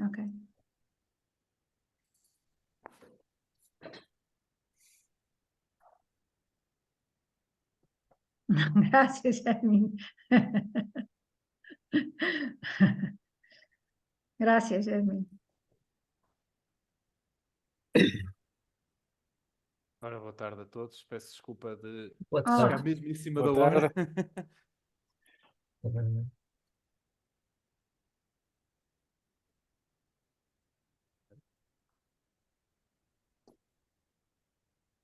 Ok. Graças, Jasmine. Graças, Jasmine. Ora, boa tarde a todos. Peço desculpa de Boa Olá. chegar tarde. mesmo em cima Boa da hora.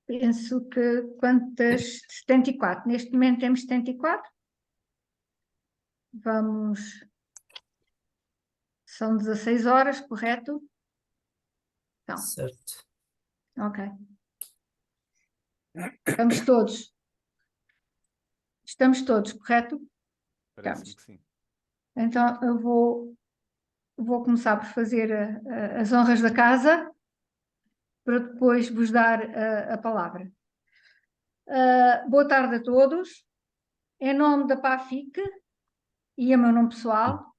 Penso que quantas? 74. Neste momento temos 74. Vamos. São 16 horas, correto? Então, Certo. ok. Estamos todos. Estamos todos, correto? Parece-me que sim. Então, eu vou começar por fazer as honras da casa, para depois vos dar a palavra. Boa tarde a todos. Em nome da PAFIC e em meu nome pessoal,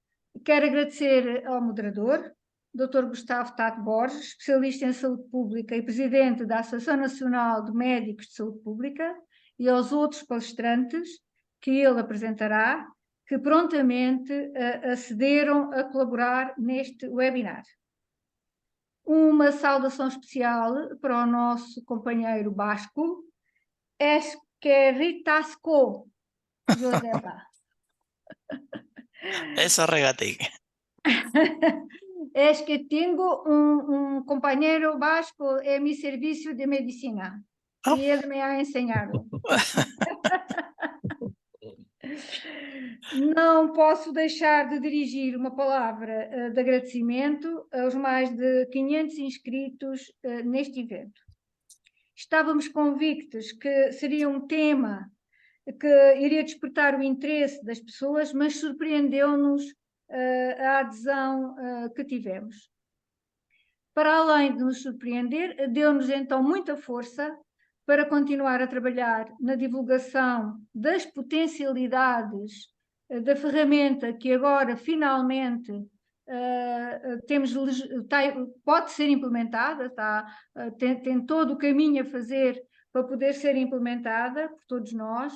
quero agradecer ao moderador, Dr. Gustavo Tato Borges, especialista em saúde pública e presidente da Associação Nacional de Médicos de Saúde Pública, e aos outros palestrantes que ele apresentará, que prontamente acederam a colaborar neste webinar. Uma saudação especial para o nosso companheiro basco, Esquerritasco Josepa. Eso regate. Es que tengo un compañero vasco en mi servicio de medicina Oh. y él me ha enseñado. Não posso deixar de dirigir uma palavra de agradecimento aos mais de 500 inscritos neste evento. Estávamos convictos que seria um tema que iria despertar o interesse das pessoas, mas surpreendeu-nos a adesão que tivemos. Para além de nos surpreender, deu-nos então muita força para continuar a trabalhar na divulgação das potencialidades da ferramenta que agora finalmente pode ser implementada, tem todo o caminho a fazer para poder ser implementada por todos nós.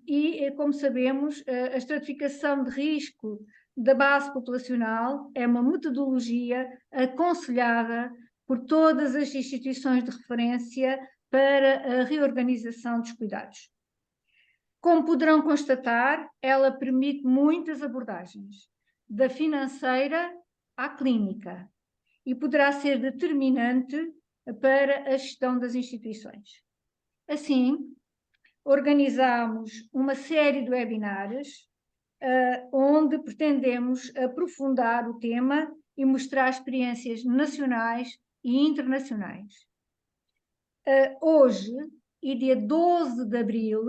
E, como sabemos, a estratificação de risco da base populacional é uma metodologia aconselhada por todas as instituições de referência para a reorganização dos cuidados. Como poderão constatar, ela permite muitas abordagens, da financeira à clínica, e poderá ser determinante para a gestão das instituições. Assim, organizamos uma série de webinars onde pretendemos aprofundar o tema e mostrar experiências nacionais e internacionais. Hoje, e dia 12 de abril,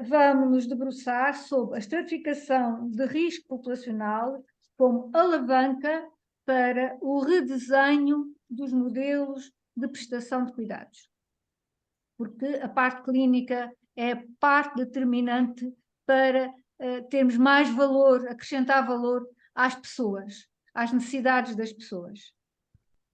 vamos nos debruçar sobre a estratificação de risco populacional como alavanca para o redesenho dos modelos de prestação de cuidados. Porque a parte clínica é parte determinante para termos mais valor, acrescentar valor às pessoas, às necessidades das pessoas.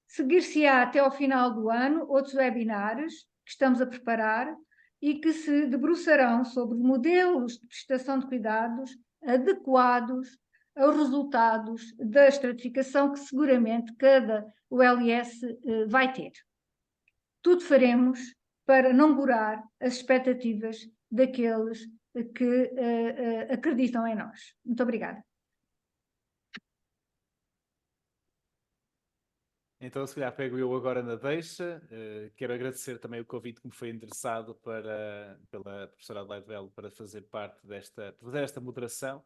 Seguir-se-á até ao final do ano outros webinars que estamos a preparar e que se debruçarão sobre modelos de prestação de cuidados adequados aos resultados da estratificação que seguramente cada ULS vai ter. Tudo faremos para não burar as expectativas daqueles que acreditam em nós. Muito obrigada. Então, se calhar pego eu agora na deixa. Quero agradecer também o convite que me foi endereçado pela professora Adelaide Belo para fazer parte fazer esta moderação.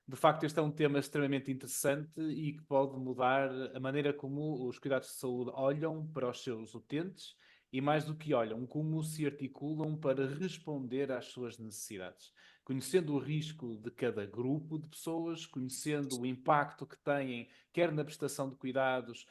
De facto, este é um tema extremamente interessante e que pode mudar a maneira como os cuidados de saúde olham para os seus utentes e, mais do que olham, como se articulam para responder às suas necessidades. Conhecendo o risco de cada grupo de pessoas, conhecendo o impacto que têm, quer na prestação de cuidados,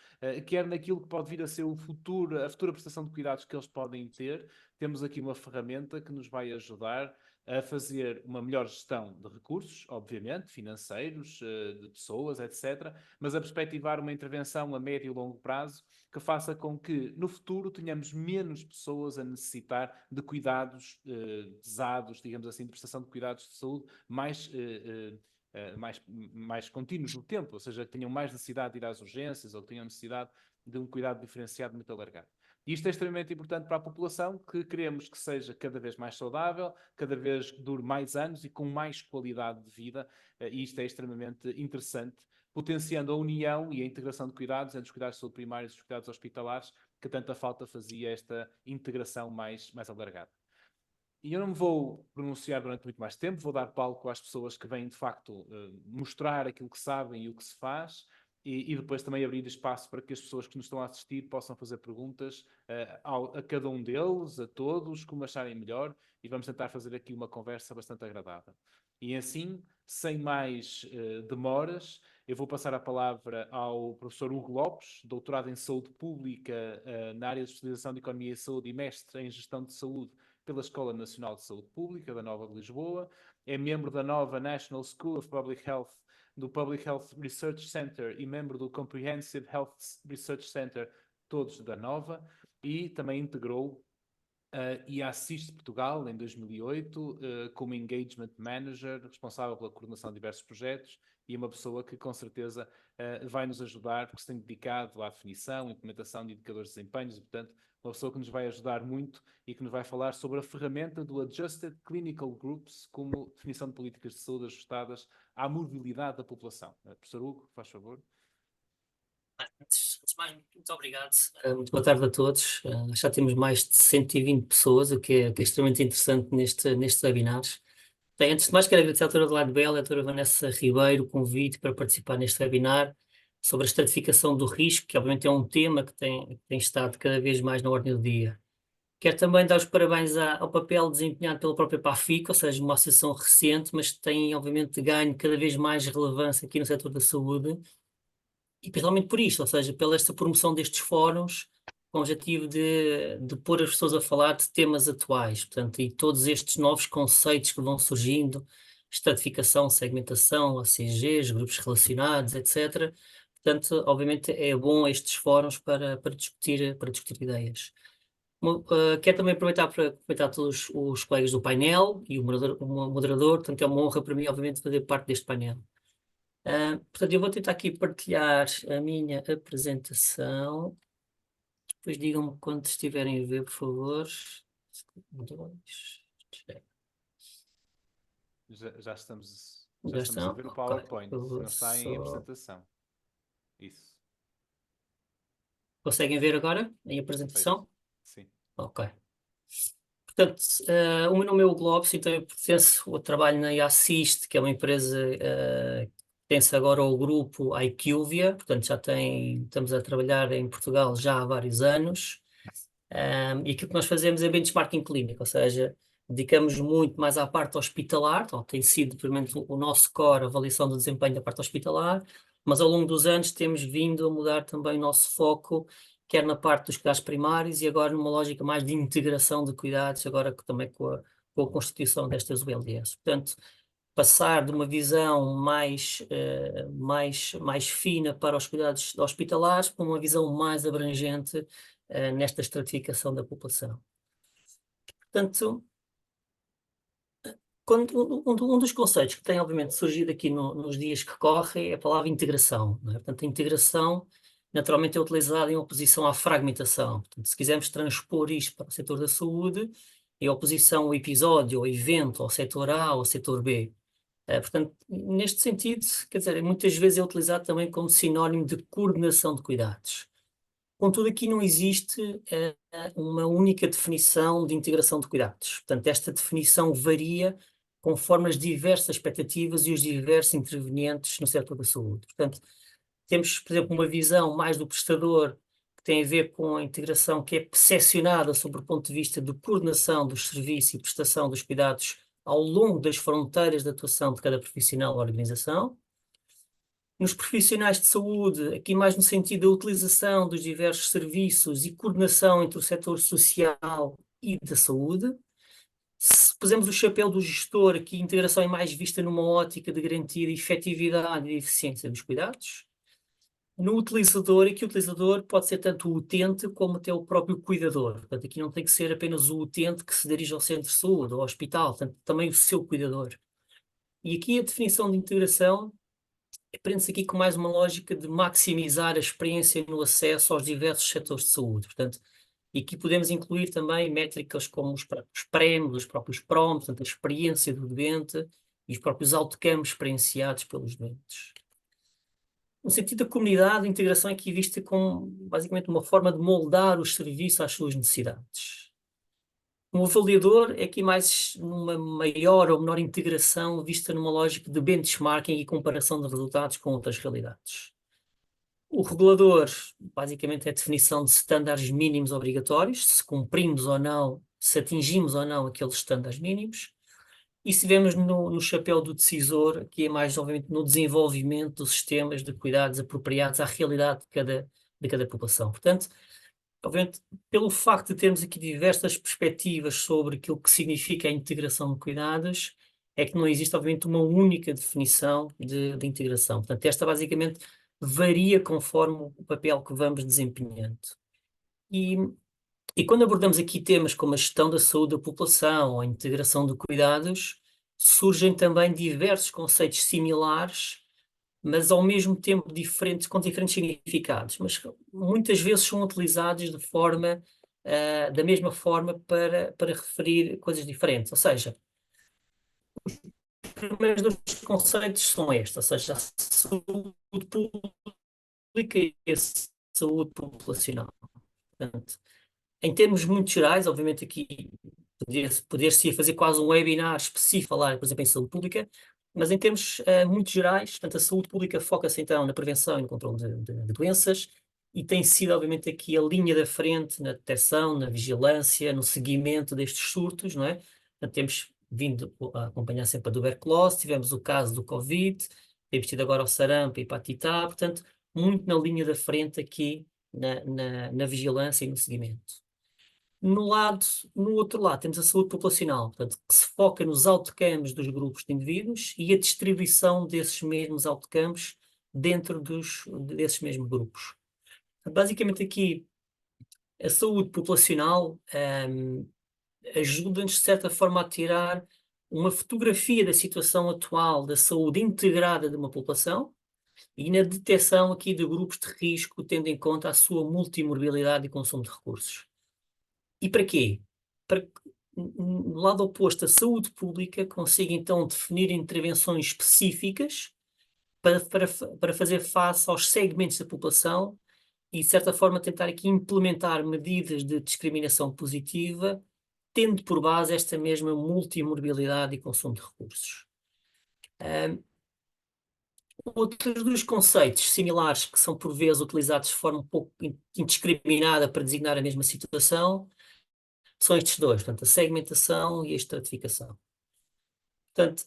quer naquilo que pode vir a ser a futura prestação de cuidados que eles podem ter, temos aqui uma ferramenta que nos vai ajudar a fazer uma melhor gestão de recursos, obviamente, financeiros, de pessoas, etc., mas a perspectivar uma intervenção a médio e longo prazo que faça com que, no futuro, tenhamos menos pessoas a necessitar de cuidados pesados, digamos assim, de prestação de cuidados de saúde mais contínuos no tempo, ou seja, que tenham mais necessidade de ir às urgências ou que tenham necessidade de um cuidado diferenciado muito alargado. E isto é extremamente importante para a população, que queremos que seja cada vez mais saudável, cada vez dure mais anos e com mais qualidade de vida, e isto é extremamente interessante, potenciando a união e a integração de cuidados entre os cuidados de saúde primários e os cuidados hospitalares, que tanta falta fazia esta integração mais alargada. E eu não me vou pronunciar durante muito mais tempo, vou dar palco às pessoas que vêm, de facto, mostrar aquilo que sabem e o que se faz, e depois também abrir espaço para que as pessoas que nos estão a assistir possam fazer perguntas a cada um deles, a todos, como acharem melhor, e vamos tentar fazer aqui uma conversa bastante agradável. E assim, sem mais demoras, eu vou passar a palavra ao professor Hugo Lopes, doutorado em Saúde Pública na área de especialização de Economia e Saúde e mestre em Gestão de Saúde pela Escola Nacional de Saúde Pública da Nova de Lisboa, é membro da nova National School of Public Health, do Public Health Research Center e membro do Comprehensive Health Research Center, todos da Nova, e também integrou e assiste Portugal em 2008 como Engagement Manager, responsável pela coordenação de diversos projetos, e é uma pessoa que com certeza vai nos ajudar, porque se tem dedicado à definição, implementação de indicadores de desempenhos, e portanto uma pessoa que nos vai ajudar muito e que nos vai falar sobre a ferramenta do Adjusted Clinical Groups como definição de políticas de saúde ajustadas à mobilidade da população. Professor Hugo, faz favor. Antes de mais, muito obrigado. Muito boa tarde a todos. Já temos mais de 120 pessoas, o que é extremamente interessante nestes webinars. Bem, antes de mais, quero agradecer à doutora Adelaide Bell e à doutora Vanessa Ribeiro o convite para participar neste webinar sobre a estratificação do risco, que obviamente é um tema que tem estado cada vez mais na ordem do dia. Quero também dar os parabéns ao papel desempenhado pela própria PAFIC, ou seja, uma associação recente, mas que tem obviamente ganho cada vez mais relevância aqui no setor da saúde, e principalmente por isto, ou seja, pela esta promoção destes fóruns, com o objetivo de pôr as pessoas a falar de temas atuais, portanto, e todos estes novos conceitos que vão surgindo, estratificação, segmentação, ACGs, grupos relacionados, etc. Portanto, obviamente é bom estes fóruns para discutir ideias. Quero também aproveitar para cumprimentar todos os colegas do painel e o moderador, portanto é uma honra para mim, obviamente, fazer parte deste painel. Portanto, eu vou tentar aqui partilhar a minha apresentação. Depois digam-me quando estiverem a ver, por favor. Já estamos estão? a ver o PowerPoint, Okay. não está em apresentação. Isso. Conseguem ver agora em apresentação? Sim. Ok. Portanto, o meu nome é Hugo Lopes, então eu pertenço ao trabalho na IASSIST, que é uma empresa que pertence agora ao grupo IQVIA, portanto estamos a trabalhar em Portugal já há vários anos, e aquilo que nós fazemos é benchmarking clínico, ou seja, dedicamos muito mais à parte hospitalar, então tem sido, primeiro, o nosso core, a avaliação do desempenho da parte hospitalar, mas ao longo dos anos temos vindo a mudar também o nosso foco, quer na parte dos cuidados primários e agora numa lógica mais de integração de cuidados, agora também com a constituição destas ULDS. Portanto, passar de uma visão mais fina para os cuidados hospitalares para uma visão mais abrangente nesta estratificação da população. Portanto, um dos conceitos que tem obviamente surgido aqui nos dias que correm é a palavra integração, não é? Portanto, a integração naturalmente é utilizada em oposição à fragmentação. Portanto, se quisermos transpor isto para o setor da saúde, é oposição ao episódio, ao evento, ao setor A, ao setor B. Portanto, neste sentido, quer dizer, muitas vezes é utilizado também como sinónimo de coordenação de cuidados. Contudo, aqui não existe uma única definição de integração de cuidados. Portanto, esta definição varia conforme as diversas expectativas e os diversos intervenientes no setor da saúde. Portanto, temos, por exemplo, uma visão mais do prestador que tem a ver com a integração que é percepcionada sob o ponto de vista de coordenação dos serviços e prestação dos cuidados ao longo das fronteiras de atuação de cada profissional ou organização. Nos profissionais de saúde, aqui mais no sentido da utilização dos diversos serviços e coordenação entre o setor social e da saúde. pusermos o chapéu do gestor, aqui a integração é mais vista numa ótica de garantia de efetividade e eficiência dos cuidados. No utilizador, aqui o utilizador pode ser tanto o utente como até o próprio cuidador. Portanto, aqui não tem que ser apenas o utente que se dirige ao centro de saúde ou ao hospital, portanto, também o seu cuidador. E aqui a definição de integração prende-se aqui com mais uma lógica de maximizar a experiência no acesso aos diversos setores de saúde. Portanto, e aqui podemos incluir também métricas como os próprios prémios, os próprios PROMs, portanto, a experiência do doente e os próprios outcomes experienciados pelos doentes. No sentido da comunidade, a integração é aqui vista como basicamente uma forma de moldar os serviços às suas necessidades. O avaliador é aqui mais uma maior ou menor integração vista numa lógica de benchmarking e comparação de resultados com outras realidades. O regulador, basicamente, é a definição de estándares mínimos obrigatórios, se cumprimos ou não, se atingimos ou não aqueles estándares mínimos. E se vemos no chapéu do decisor, que é mais, obviamente, no desenvolvimento dos sistemas de cuidados apropriados à realidade de cada população. Portanto, obviamente, pelo facto de termos aqui diversas perspectivas sobre aquilo que significa a integração de cuidados, é que não existe, obviamente, uma única definição de integração. Portanto, esta basicamente varia conforme o papel que vamos desempenhando. E quando abordamos aqui temas como a gestão da saúde da população ou a integração de cuidados, surgem também diversos conceitos similares, mas ao mesmo tempo diferentes, com diferentes significados, mas muitas vezes são utilizados da mesma forma para referir coisas diferentes. Ou seja, os primeiros dois conceitos são estes, ou seja, a saúde pública e a saúde populacional. Portanto, em termos muito gerais, obviamente aqui poder-se fazer quase um webinar específico, falar, por exemplo, em saúde pública, mas em termos muito gerais, portanto, a saúde pública foca-se então na prevenção e no controle de doenças e tem sido, obviamente, aqui a linha da frente na detecção, na vigilância, no seguimento destes surtos, não é? Portanto, temos vindo a acompanhar sempre a tuberculose, tivemos o caso do Covid, temos tido agora o sarampo e a hepatite A, portanto, muito na linha da frente aqui na vigilância e no seguimento. No outro lado, temos a saúde populacional, portanto, que se foca nos outcomes dos grupos de indivíduos e a distribuição desses mesmos outcomes dentro desses mesmos grupos. Basicamente aqui, a saúde populacional ajuda-nos, de certa forma, a tirar uma fotografia da situação atual da saúde integrada de uma população e na detecção aqui de grupos de risco, tendo em conta a sua multimorbilidade e consumo de recursos. E para quê? Para que, no lado oposto, a saúde pública consiga então definir intervenções específicas para fazer face aos segmentos da população e, de certa forma, tentar aqui implementar medidas de discriminação positiva, tendo por base esta mesma multimorbilidade e consumo de recursos. Outros dos conceitos similares que são por vezes utilizados de forma um pouco indiscriminada para designar a mesma situação são estes dois, portanto, a segmentação e a estratificação. Portanto,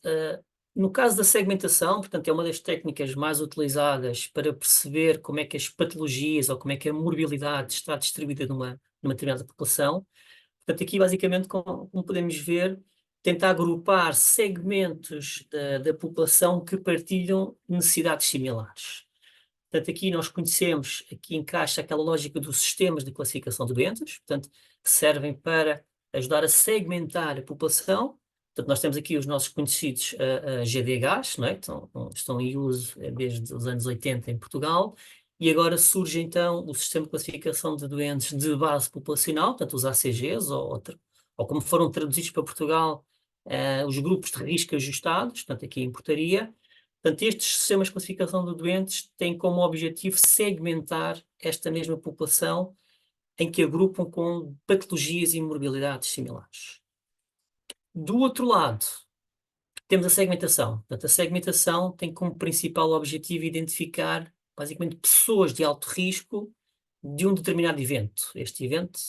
no caso da segmentação, portanto, é uma das técnicas mais utilizadas para perceber como é que as patologias ou como é que a morbilidade está distribuída numa determinada população. Portanto, aqui basicamente, como podemos ver, tenta agrupar segmentos da população que partilham necessidades similares. Portanto, aqui nós conhecemos, aqui encaixa aquela lógica dos sistemas de classificação de doenças, portanto, que servem para ajudar a segmentar a população. Portanto, nós temos aqui os nossos conhecidos GDHs, não é? Estão em uso desde os anos 80 em Portugal, e agora surge então o sistema de classificação de doentes de base populacional, portanto, os ACGs, ou como foram traduzidos para Portugal, os grupos de risco ajustados, portanto, aqui em portaria. Portanto, estes sistemas de classificação de doentes têm como objetivo segmentar esta mesma população em que agrupam com patologias e morbilidades similares. Do outro lado, temos a segmentação. Portanto, a segmentação tem como principal objetivo identificar, basicamente, pessoas de alto risco de um determinado evento. Este evento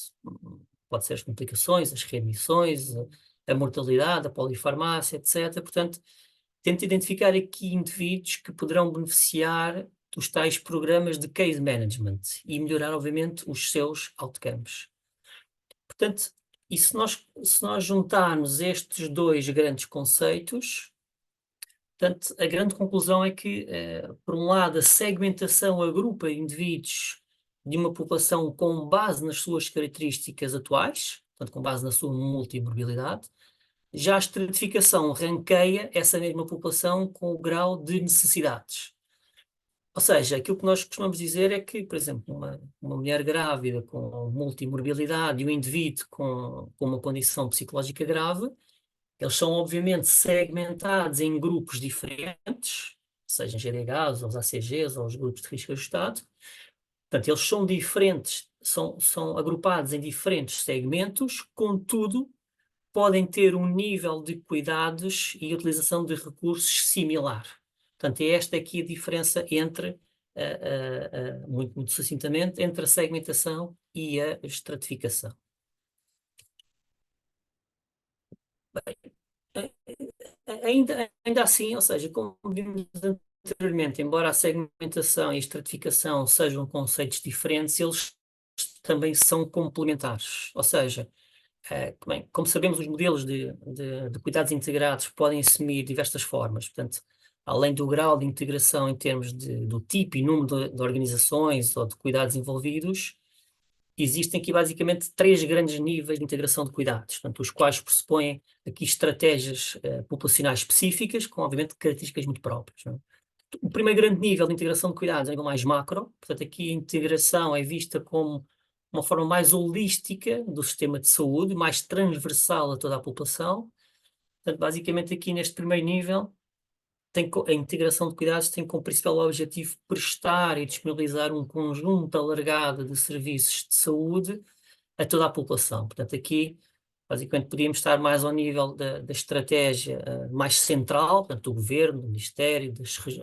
pode ser as complicações, as readmissões, a mortalidade, a polifarmácia, etc. Portanto, tenta identificar aqui indivíduos que poderão beneficiar dos tais programas de case management e melhorar, obviamente, os seus outcomes. Portanto, E se nós juntarmos estes dois grandes conceitos, portanto, a grande conclusão é que, por um lado, a segmentação agrupa indivíduos de uma população com base nas suas características atuais, portanto, com base na sua multimorbilidade. Já a estratificação ranqueia essa mesma população com o grau de necessidades. Ou seja, aquilo que nós costumamos dizer é que, por exemplo, uma mulher grávida com multimorbilidade e um indivíduo com uma condição psicológica grave, eles são obviamente segmentados em grupos diferentes, sejam GDHs, ou os ACGs, ou os grupos de risco ajustado. Portanto, eles são diferentes, são agrupados em diferentes segmentos, contudo, podem ter um nível de cuidados e utilização de recursos similar. Portanto, é esta aqui a diferença entre, muito sucintamente, entre a segmentação e a estratificação. Bem, ainda assim, ou seja, como vimos anteriormente, embora a segmentação e a estratificação sejam conceitos diferentes, eles também são complementares. Ou seja, bem, como sabemos, os modelos de cuidados integrados podem assumir diversas formas. Portanto, além do grau de integração em termos do tipo e número de organizações ou de cuidados envolvidos, existem aqui basicamente 3 grandes níveis de integração de cuidados, portanto, os quais pressupõem aqui estratégias populacionais específicas, com obviamente características muito próprias, não é? O primeiro grande nível de integração de cuidados é a nível mais macro, portanto aqui a integração é vista como uma forma mais holística do sistema de saúde, mais transversal a toda a população. Portanto, basicamente aqui neste primeiro nível, a integração de cuidados tem como principal objetivo prestar e disponibilizar um conjunto alargado de serviços de saúde a toda a população. Portanto, aqui, basicamente, podíamos estar mais ao nível da estratégia mais central, portanto, do governo, do Ministério,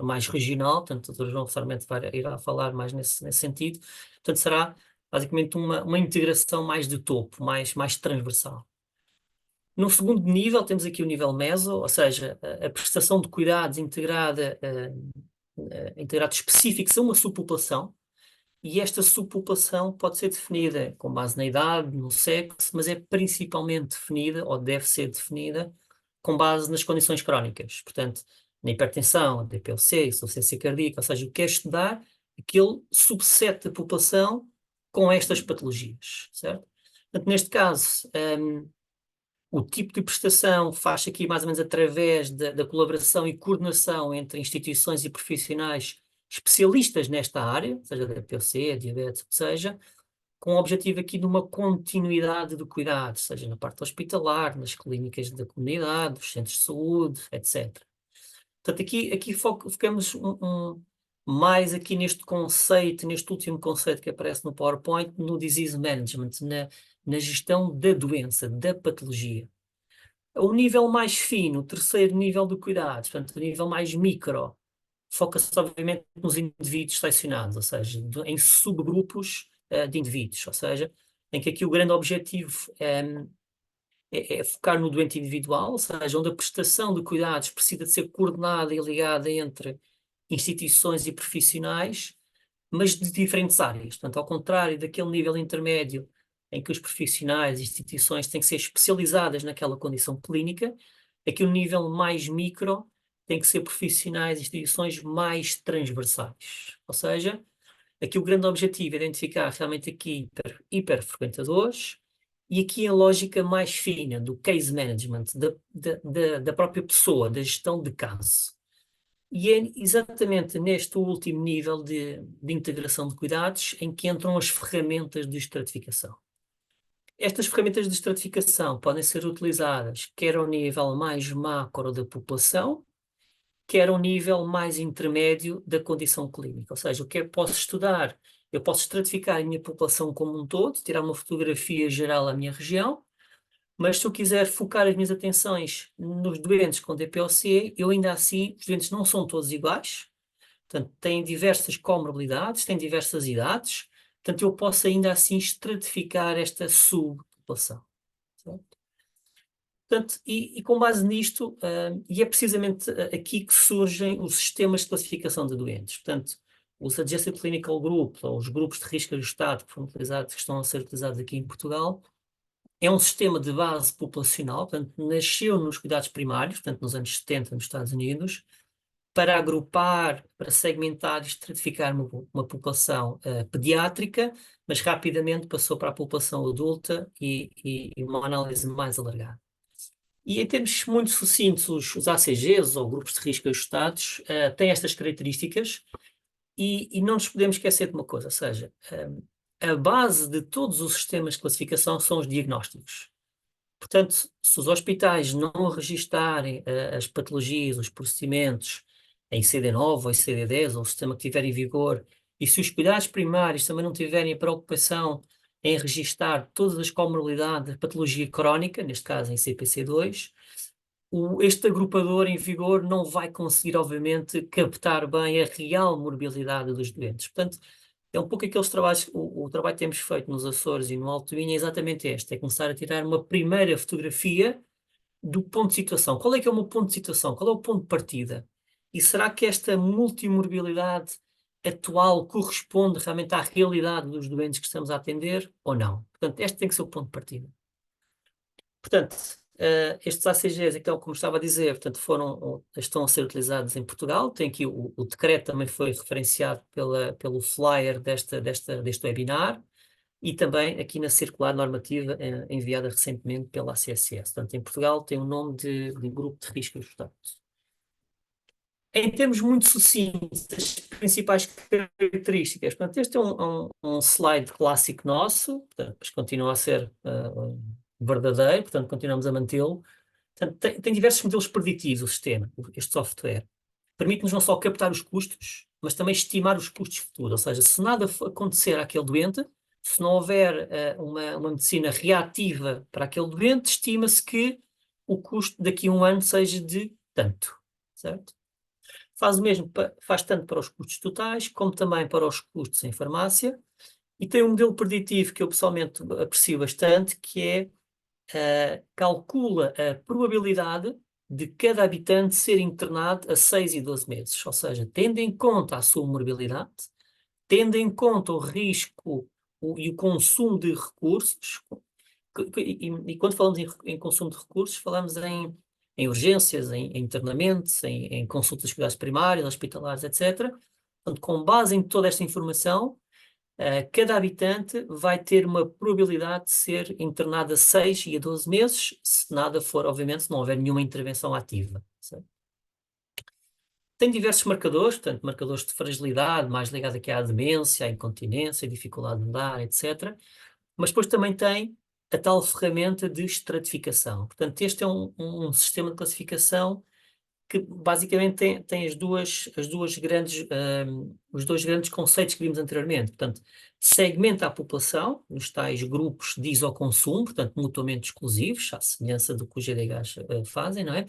mais regional, portanto, o Dr. João Sarmento irá falar mais nesse sentido. Portanto, será basicamente uma integração mais de topo, mais transversal. No segundo nível, temos aqui o nível meso, ou seja, a prestação de cuidados integrados específicos a uma subpopulação, e esta subpopulação pode ser definida com base na idade, no sexo, mas é principalmente definida, ou deve ser definida, com base nas condições crónicas. Portanto, na hipertensão, DPLC, insuficiência cardíaca, ou seja, o que é estudar aquele subset da população com estas patologias, certo? Portanto, neste caso, o tipo de prestação faz-se aqui mais ou menos através da colaboração e coordenação entre instituições e profissionais especialistas nesta área, seja da DPLC, diabetes, o que seja, com o objetivo aqui de uma continuidade do cuidado, seja na parte hospitalar, nas clínicas da comunidade, nos centros de saúde, etc. Portanto, aqui focamos mais aqui neste conceito, neste último conceito que aparece no PowerPoint, no disease management, na gestão da doença, da patologia. O nível mais fino, o terceiro nível de cuidados, portanto, o nível mais micro, foca-se obviamente nos indivíduos selecionados, ou seja, em subgrupos de indivíduos, ou seja, em que aqui o grande objetivo é focar no doente individual, ou seja, onde a prestação de cuidados precisa de ser coordenada e ligada entre instituições e profissionais, mas de diferentes áreas. Portanto, ao contrário daquele nível intermédio em que os profissionais e instituições têm que ser especializadas naquela condição clínica, aqui o nível mais micro tem que ser profissionais e instituições mais transversais. Ou seja, aqui o grande objetivo é identificar realmente aqui hiperfrequentadores e aqui a lógica mais fina do case management, da própria pessoa, da gestão de caso. E é exatamente neste último nível de integração de cuidados em que entram as ferramentas de estratificação. Estas ferramentas de estratificação podem ser utilizadas quer ao nível mais macro da população, quer ao nível mais intermédio da condição clínica. Ou seja, o que eu posso estudar, eu posso estratificar a minha população como um todo, tirar uma fotografia geral da minha região, mas se eu quiser focar as minhas atenções nos doentes com DPLC, eu ainda assim, os doentes não são todos iguais, portanto, têm diversas comorbilidades, têm diversas idades, portanto, eu posso ainda assim estratificar esta subpopulação. Certo? Portanto, e com base nisto, e é precisamente aqui que surgem os sistemas de classificação de doentes. Portanto, os Adjusted Clinical Group, ou os grupos de risco ajustado que estão a ser utilizados aqui em Portugal, É um sistema de base populacional, portanto, nasceu nos cuidados primários, portanto, nos anos 70 nos Estados Unidos, para agrupar, para segmentar e estratificar uma população pediátrica, mas rapidamente passou para a população adulta e uma análise mais alargada. E em termos muito sucintos, os ACGs, ou grupos de risco ajustados, têm estas características e não nos podemos esquecer de uma coisa, ou seja, a base de todos os sistemas de classificação são os diagnósticos. Portanto, se os hospitais não registarem as patologias, os procedimentos em CD9 ou em CD10, ou o sistema que estiver em vigor, e se os cuidados primários também não tiverem a preocupação em registar todas as comorbilidades da patologia crónica, neste caso em CPC2, este agrupador em vigor não vai conseguir, obviamente, captar bem a real morbilidade dos doentes. Portanto, é um pouco aqueles trabalhos, o trabalho que temos feito nos Açores e no Alto Minho é exatamente este, é começar a tirar uma primeira fotografia do ponto de situação. Qual é que é o meu ponto de situação? Qual é o ponto de partida? E será que esta multimorbilidade atual corresponde realmente à realidade dos doentes que estamos a atender ou não? Portanto, este tem que ser o ponto de partida. Portanto, estes ACGs, então, como estava a dizer, portanto, estão a ser utilizados em Portugal. Tem aqui o decreto também foi referenciado pelo flyer deste webinar e também aqui na circular normativa enviada recentemente pela ACSS. Portanto, em Portugal tem o nome de grupo de risco ajustado. Em termos muito sucintos, as principais características, portanto, este é um slide clássico nosso, portanto, mas continua a ser verdadeiro, portanto, continuamos a mantê-lo. Portanto, tem diversos modelos preditivos o sistema, este software. Permite-nos não só captar os custos, mas também estimar os custos futuros. Ou seja, se nada acontecer àquele doente, se não houver uma medicina reativa para aquele doente, estima-se que o custo daqui a um ano seja de tanto, certo? Faz o mesmo, faz tanto para os custos totais, como também para os custos em farmácia. E tem um modelo preditivo que eu pessoalmente aprecio bastante, que calcula a probabilidade de cada habitante ser internado a 6 e 12 meses. Ou seja, tendo em conta a sua morbilidade, tendo em conta o risco e o consumo de recursos, e quando falamos em consumo de recursos, falamos em urgências, em internamentos, em consultas de cuidados primários, hospitalares, etc. Portanto, com base em toda esta informação, cada habitante vai ter uma probabilidade de ser internado a 6 e a 12 meses, se nada for, obviamente, se não houver nenhuma intervenção ativa. Certo? Tem diversos marcadores, portanto, marcadores de fragilidade, mais ligados aqui à demência, à incontinência, à dificuldade de andar, etc. Mas depois também tem a tal ferramenta de estratificação. Portanto, este é um sistema de classificação que basicamente tem os dois grandes conceitos que vimos anteriormente. Portanto, segmenta a população nos tais grupos de isoconsumo, portanto, mutuamente exclusivos, à semelhança do que os GDHs fazem, não é?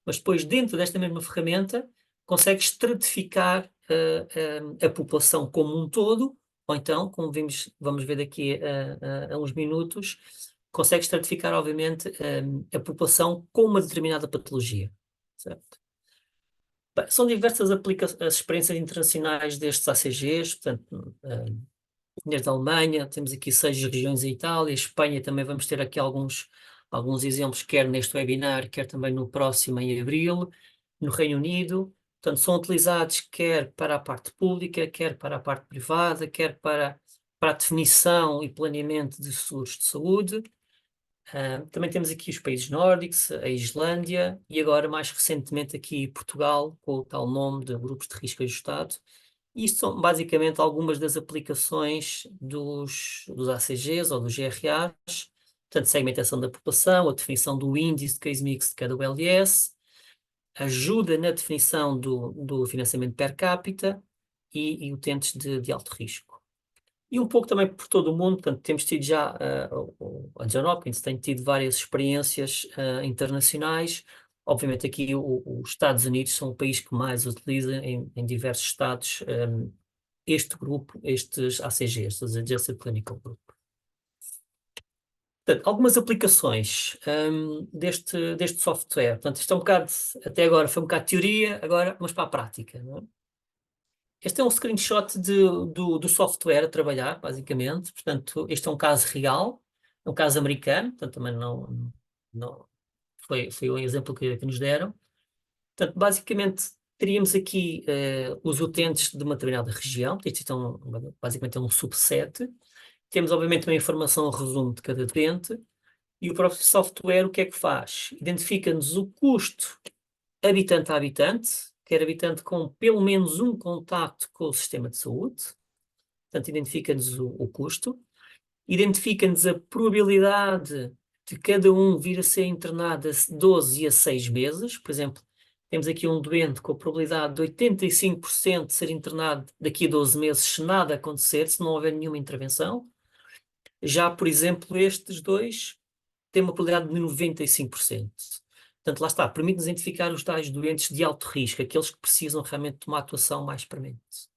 Mas depois, dentro desta mesma ferramenta, consegue estratificar a população como um todo, ou então, como vamos ver daqui a uns minutos, consegue estratificar, obviamente, a população com uma determinada patologia. Certo? Bem, são diversas as experiências internacionais destes ACGs, portanto, desde a Alemanha, temos aqui 6 regiões em Itália, Espanha também vamos ter aqui alguns exemplos, quer neste webinar, quer também no próximo em abril, no Reino Unido. Portanto, são utilizados quer para a parte pública, quer para a parte privada, quer para a definição e planeamento de seguros de saúde. Também temos aqui os países nórdicos, a Islândia e agora mais recentemente aqui Portugal, com o tal nome de grupos de risco ajustado. E isto são basicamente algumas das aplicações dos ACGs ou dos GRAs, portanto, segmentação da população, a definição do índice de case mix de cada ULS, ajuda na definição do financiamento per capita e utentes de alto risco. E um pouco também por todo o mundo, portanto, temos tido já, a Johns Hopkins tem tido várias experiências internacionais. Obviamente aqui os Estados Unidos são o país que mais utiliza em diversos estados este grupo, estes ACGs, os Adjusted Clinical Group. Portanto, algumas aplicações deste software. Portanto, isto é um bocado, até agora foi um bocado de teoria, agora vamos para a prática, não é? Este é um screenshot do software a trabalhar, basicamente. Portanto, este é um caso real. um caso americano, portanto também não foi um exemplo que nos deram. Portanto, basicamente, teríamos aqui os utentes de uma determinada região, portanto, isto é basicamente é um subset. Temos, obviamente, uma informação resumo de cada utente, e o próprio software o que é que faz? Identifica-nos o custo habitante a habitante, quer habitante com pelo menos um contacto com o sistema de saúde, portanto, identifica-nos o custo, identifica-nos a probabilidade de cada um vir a ser internado a 12 e a 6 meses. Por exemplo, temos aqui um doente com a probabilidade de 85% de ser internado daqui a 12 meses se nada acontecer, se não houver nenhuma intervenção. Já, por exemplo, estes dois têm uma probabilidade de 95%. Portanto, lá está, permite-nos identificar os tais doentes de alto risco, aqueles que precisam realmente de uma atuação mais premente.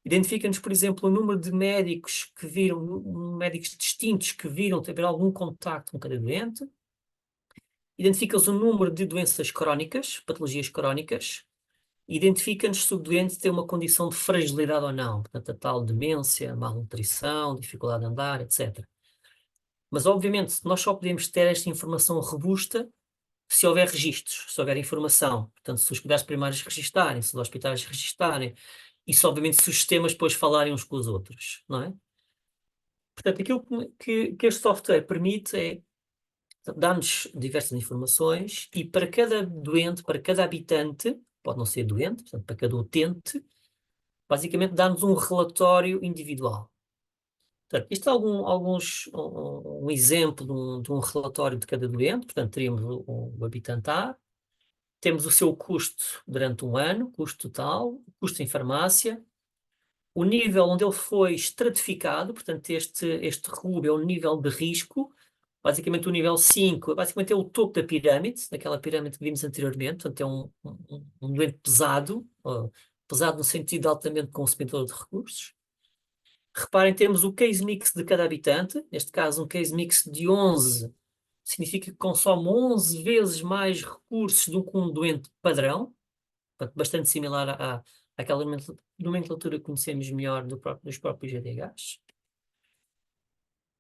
Identifica-nos, por exemplo, o número de médicos que viram, médicos distintos que viram ter algum contacto com cada doente. Identifica-nos o número de doenças crónicas, patologias crónicas. Identifica-nos se o doente tem uma condição de fragilidade ou não, portanto, a tal demência, malnutrição, dificuldade de andar, etc. Mas, obviamente, nós só podemos ter esta informação robusta se houver registros, se houver informação. Portanto, se os cuidados primários registarem, se os hospitais registarem, e se, obviamente, se os sistemas depois falarem uns com os outros, não é? Portanto, aquilo que este software permite é dar-nos diversas informações e para cada doente, para cada habitante, pode não ser doente, portanto, para cada utente, basicamente dá-nos um relatório individual. Portanto, isto é um exemplo de um relatório de cada doente. Portanto, teríamos o habitante A, temos o seu custo durante um ano, custo total, custo em farmácia, o nível onde ele foi estratificado, portanto, este RUB é o nível de risco, basicamente o nível 5, basicamente é o topo da pirâmide, daquela pirâmide que vimos anteriormente, portanto, é um doente pesado, pesado no sentido de altamente consumidor de recursos. Reparem, temos o case mix de cada habitante, neste caso um case mix de 11, significa que consome 11 vezes mais recursos do que um doente padrão, portanto, bastante similar àquela nomenclatura que conhecemos melhor dos próprios GDHs.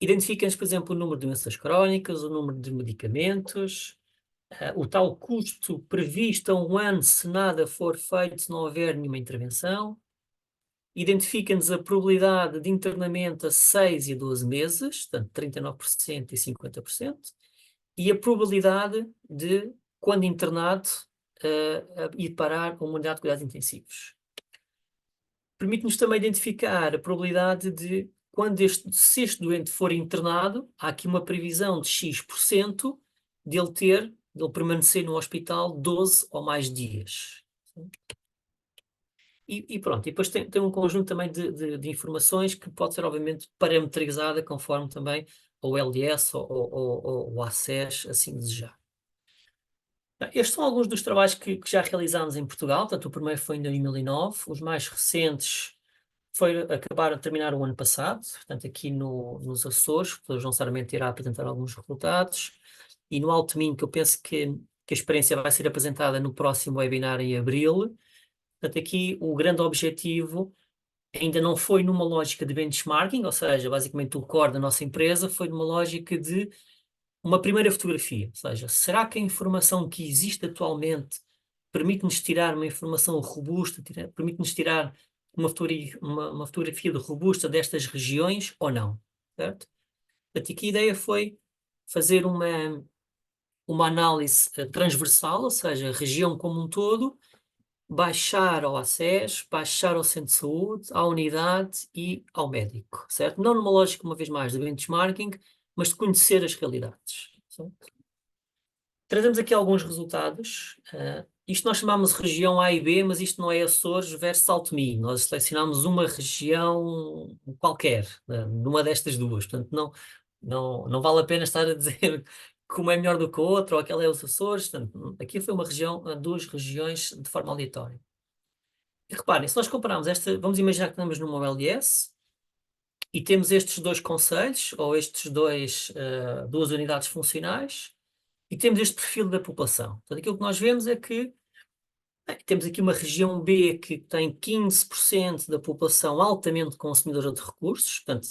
Identifica-nos, por exemplo, o número de doenças crónicas, o número de medicamentos, o tal custo previsto a um ano se nada for feito, se não houver nenhuma intervenção. Identifica-nos a probabilidade de internamento a 6 e 12 meses, portanto 39% e 50%, e a probabilidade de, quando internado, ir parar a uma unidade de cuidados intensivos. Permite-nos também identificar a probabilidade de, se este doente for internado, há aqui uma previsão de X% de ele permanecer no hospital 12 ou mais dias. E pronto, e depois tem um conjunto também de informações que pode ser, obviamente, parametrizada conforme também o LDS ou o ACES assim desejar. Estes são alguns dos trabalhos que já realizámos em Portugal. Portanto, o primeiro foi em 2009, os mais recentes acabaram de terminar o ano passado, portanto, aqui nos Açores, depois não necessariamente irá apresentar alguns resultados, e no Alto Minho, que eu penso que a experiência vai ser apresentada no próximo webinar em abril. Portanto, aqui o grande objetivo ainda não foi numa lógica de benchmarking, ou seja, basicamente o core da nossa empresa foi numa lógica de uma primeira fotografia. Ou seja, será que a informação que existe atualmente permite-nos tirar uma informação robusta, permite-nos tirar uma fotografia robusta destas regiões ou não? Certo? Portanto, aqui a ideia foi fazer uma análise transversal, ou seja, a região como um todo, baixar ao ACES, baixar ao centro de saúde, à unidade e ao médico, certo? Não numa lógica, uma vez mais, de benchmarking, mas de conhecer as realidades. Certo? Trazemos aqui alguns resultados. Isto nós chamamos de região A e B, mas isto não é Açores versus Alto Minho. Nós selecionamos uma região qualquer, numa destas duas. Portanto, não vale a pena estar a dizer que uma é melhor do que a outra, ou aquela é os Açores. Portanto, aqui foi duas regiões de forma aleatória. E reparem, se nós compararmos vamos imaginar que estamos numa OLS e temos estes dois concelhos, ou duas unidades funcionais, e temos este perfil da população. Portanto, aquilo que nós vemos é que temos aqui uma região B que tem 15% da população altamente consumidora de recursos, portanto,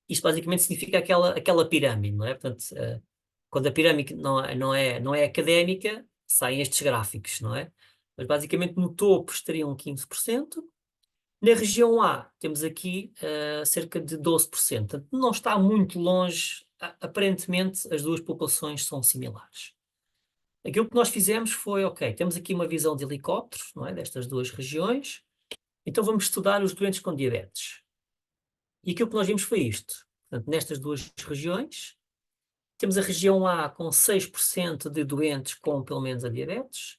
isto basicamente significa aquela pirâmide, não é? Portanto, quando a pirâmide não é académica, saem estes gráficos, não é? Mas basicamente no topo estariam 15%. Na região A, temos aqui cerca de 12%. Portanto, não está muito longe. Aparentemente, as duas populações são similares. Aquilo que nós fizemos foi, ok, temos aqui uma visão de helicóptero, não é? Destas duas regiões. Então vamos estudar os doentes com diabetes. E aquilo que nós vimos foi isto. Portanto, nestas duas regiões, temos a região A com 6% de doentes com pelo menos a diabetes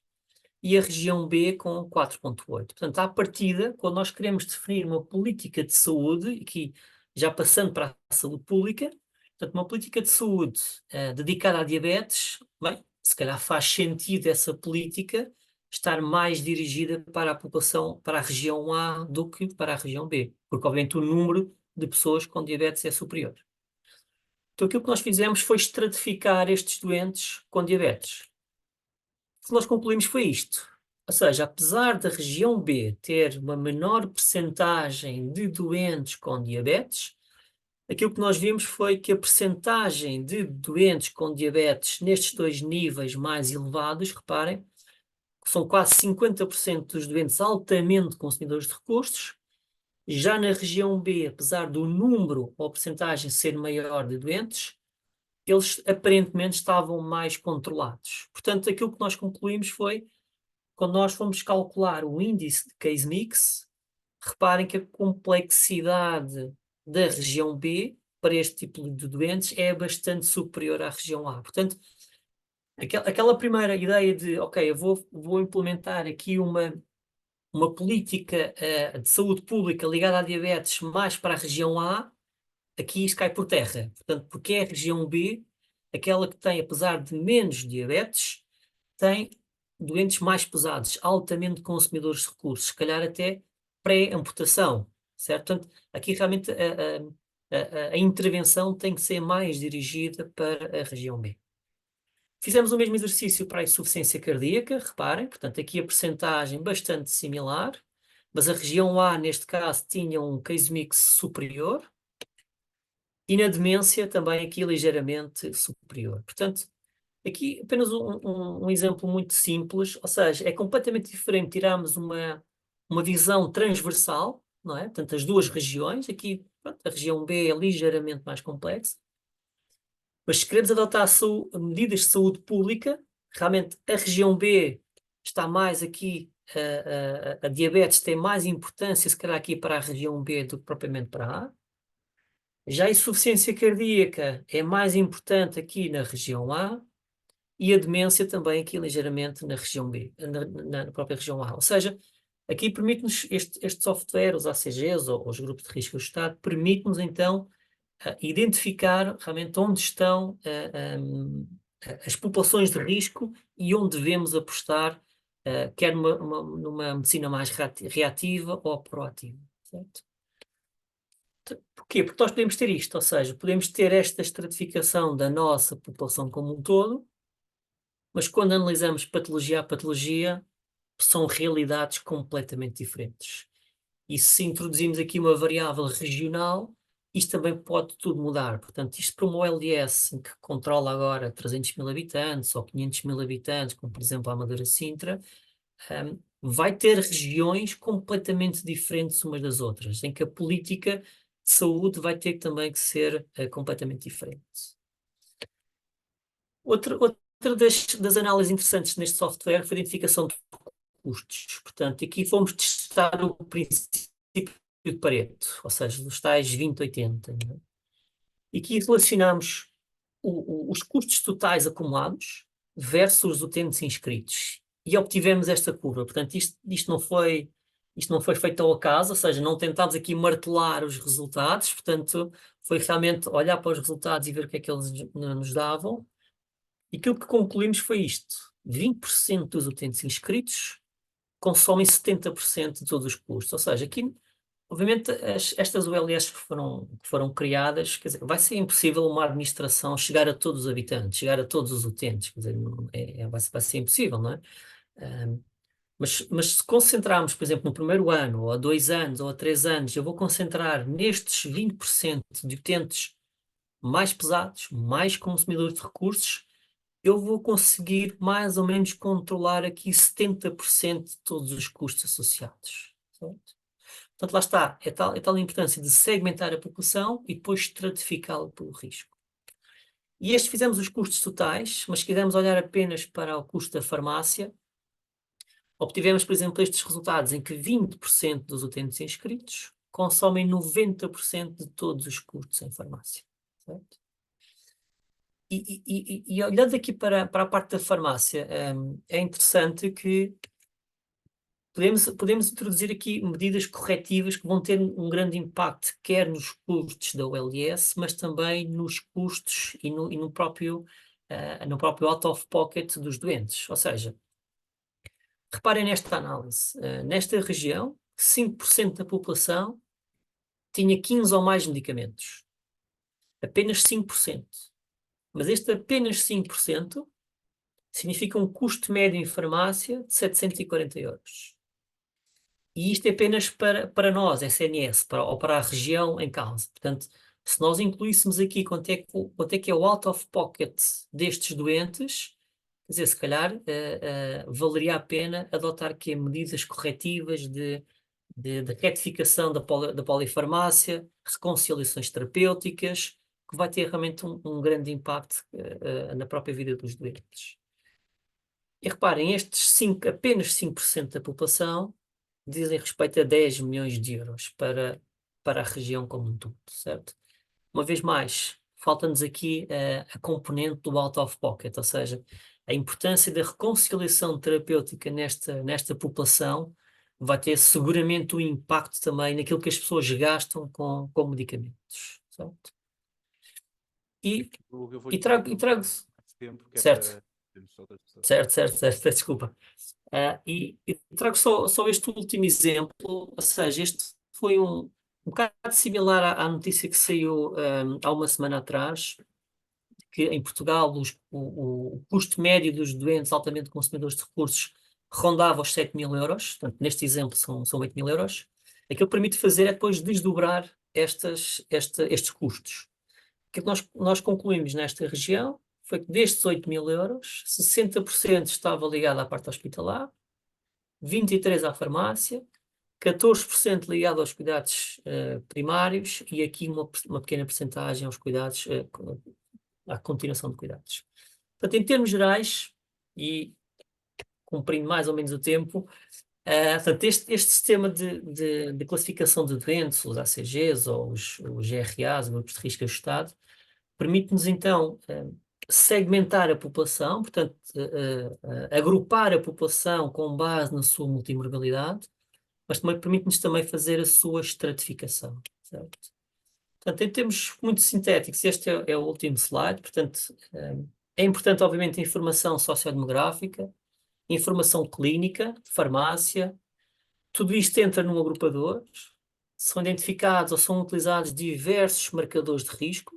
e a região B com 4,8%. Portanto, à partida, quando nós queremos definir uma política de saúde, aqui já passando para a saúde pública, portanto, uma política de saúde dedicada à diabetes, bem, se calhar faz sentido essa política estar mais dirigida para a população, para a região A do que para a região B, porque obviamente o número de pessoas com diabetes é superior. Então aquilo que nós fizemos foi estratificar estes doentes com diabetes. O que nós concluímos foi isto. Ou seja, apesar da região B ter uma menor percentagem de doentes com diabetes, aquilo que nós vimos foi que a percentagem de doentes com diabetes nestes dois níveis mais elevados, reparem, são quase 50% dos doentes altamente consumidores de recursos. Já na região B, apesar do número ou percentagem ser maior de doentes, eles aparentemente estavam mais controlados. Portanto, aquilo que nós concluímos foi, quando nós fomos calcular o índice de case mix, reparem que a complexidade da região B para este tipo de doentes é bastante superior à região A. Portanto, aquela primeira ideia de, ok, eu vou implementar aqui uma política de saúde pública ligada à diabetes mais para a região A, aqui isso cai por terra. Portanto, porque é a região B, aquela que tem, apesar de menos diabetes, tem doentes mais pesados, altamente consumidores de recursos, se calhar até pré-amputação, certo? Portanto, aqui realmente a intervenção tem que ser mais dirigida para a região B. Fizemos o mesmo exercício para a insuficiência cardíaca, reparem, portanto, aqui a percentagem bastante similar, mas a região A, neste caso, tinha um case mix superior, e na demência também aqui ligeiramente superior. Portanto, aqui apenas um exemplo muito simples, ou seja, é completamente diferente tirarmos uma visão transversal, não é? Portanto, as duas regiões, aqui pronto, a região B é ligeiramente mais complexa, mas se queremos adotar medidas de saúde pública, realmente a região B está mais aqui, a diabetes tem mais importância, se calhar aqui para a região B do que propriamente para a A. Já a insuficiência cardíaca é mais importante aqui na região A e a demência também aqui ligeiramente na região B, na própria região A. Ou seja, aqui permite-nos este software, os ACGs ou os grupos de risco ajustado, permite-nos então identificar realmente onde estão as populações de risco e onde devemos apostar, quer numa medicina mais reativa ou proativa, certo? Porquê? Porque nós podemos ter isto, ou seja, podemos ter esta estratificação da nossa população como um todo, mas quando analisamos patologia a patologia, são realidades completamente diferentes. E se introduzimos aqui uma variável regional, isto também pode tudo mudar. Portanto, isto para uma OLS que controla agora 300 mil habitantes ou 500 mil habitantes, como por exemplo a Amadora Sintra, vai ter regiões completamente diferentes umas das outras, em que a política de saúde vai ter também que ser completamente diferente. Outra das análises interessantes neste software foi a identificação de custos. Portanto, aqui fomos testar o princípio de Pareto, ou seja, os tais 20-80. Né? E aqui relacionamos os custos totais acumulados versus os utentes inscritos. E obtivemos esta curva. Portanto, isto não foi feito ao acaso, ou seja, não tentámos aqui martelar os resultados, portanto, foi realmente olhar para os resultados e ver o que é que eles nos davam. E aquilo que concluímos foi isto: 20% dos utentes inscritos consomem 70% de todos os custos. Ou seja, aqui, obviamente, estas ULS que foram criadas, quer dizer, vai ser impossível uma administração chegar a todos os habitantes, chegar a todos os utentes, quer dizer, vai ser impossível, não é? Mas se concentrarmos, por exemplo, no primeiro ano, ou a 2 anos, ou a 3 anos, eu vou concentrar nestes 20% de utentes mais pesados, mais consumidores de recursos, eu vou conseguir mais ou menos controlar aqui 70% de todos os custos associados. Certo? Portanto, lá está, é tal a importância de segmentar a população e depois estratificá-la pelo risco. E estes fizemos os custos totais, mas se quisermos olhar apenas para o custo da farmácia, obtivemos, por exemplo, estes resultados em que 20% dos utentes inscritos consomem 90% de todos os custos em farmácia. Certo? E olhando aqui para a parte da farmácia, é interessante que podemos introduzir aqui medidas corretivas que vão ter um grande impacto, quer nos custos da OLS, mas também nos custos e no próprio out of pocket dos doentes. Ou seja, reparem nesta análise. Nesta região, 5% da população tinha 15 ou mais medicamentos. Apenas 5%. Mas este apenas 5% significa um custo médio em farmácia de 740 euros. E isto é apenas para nós, SNS, ou para a região em causa. Portanto, se nós incluíssemos aqui quanto é que é o out of pocket destes doentes, quer dizer, se calhar valeria a pena adotar aqui medidas corretivas de retificação da polifarmácia, reconciliações terapêuticas, que vai ter realmente um grande impacto na própria vida dos doentes. E reparem, apenas 5% da população dizem respeito a 10 milhões de euros para a região como um todo, certo? Uma vez mais, falta-nos aqui a componente do out of pocket, ou seja, a importância da reconciliação terapêutica nesta população vai ter seguramente um impacto também naquilo que as pessoas gastam com medicamentos, certo? E Eu vou-lhe e trago, pedir e trago, mais tempo, que é certo, para termos outras pessoas. certo, peço desculpa. E trago só este último exemplo, ou seja, este foi um bocado similar à notícia que saiu há uma semana atrás, que em Portugal o custo médio dos doentes altamente consumidores de recursos rondava os 7.000 euros, portanto, neste exemplo são 8.000 euros. Aquilo que permite fazer é depois desdobrar estes custos. O que é que nós concluímos nesta região? Foi que destes 8.000 euros, 60% estava ligado à parte hospitalar, 23% à farmácia, 14% ligado aos cuidados primários e aqui uma pequena percentagem aos cuidados, à continuação de cuidados. Portanto, em termos gerais, e cumprindo mais ou menos o tempo, portanto, este sistema de classificação de doentes, os ACGs ou os GRAs, grupos de risco ajustado, permite-nos então segmentar a população, portanto, agrupar a população com base na sua multimorbilidade, mas também permite-nos também fazer a sua estratificação, certo? Portanto, em termos muito sintéticos, este é o último slide, portanto, é importante, obviamente, a informação sociodemográfica, informação clínica, farmácia, tudo isto entra num agrupador, são identificados ou são utilizados diversos marcadores de risco.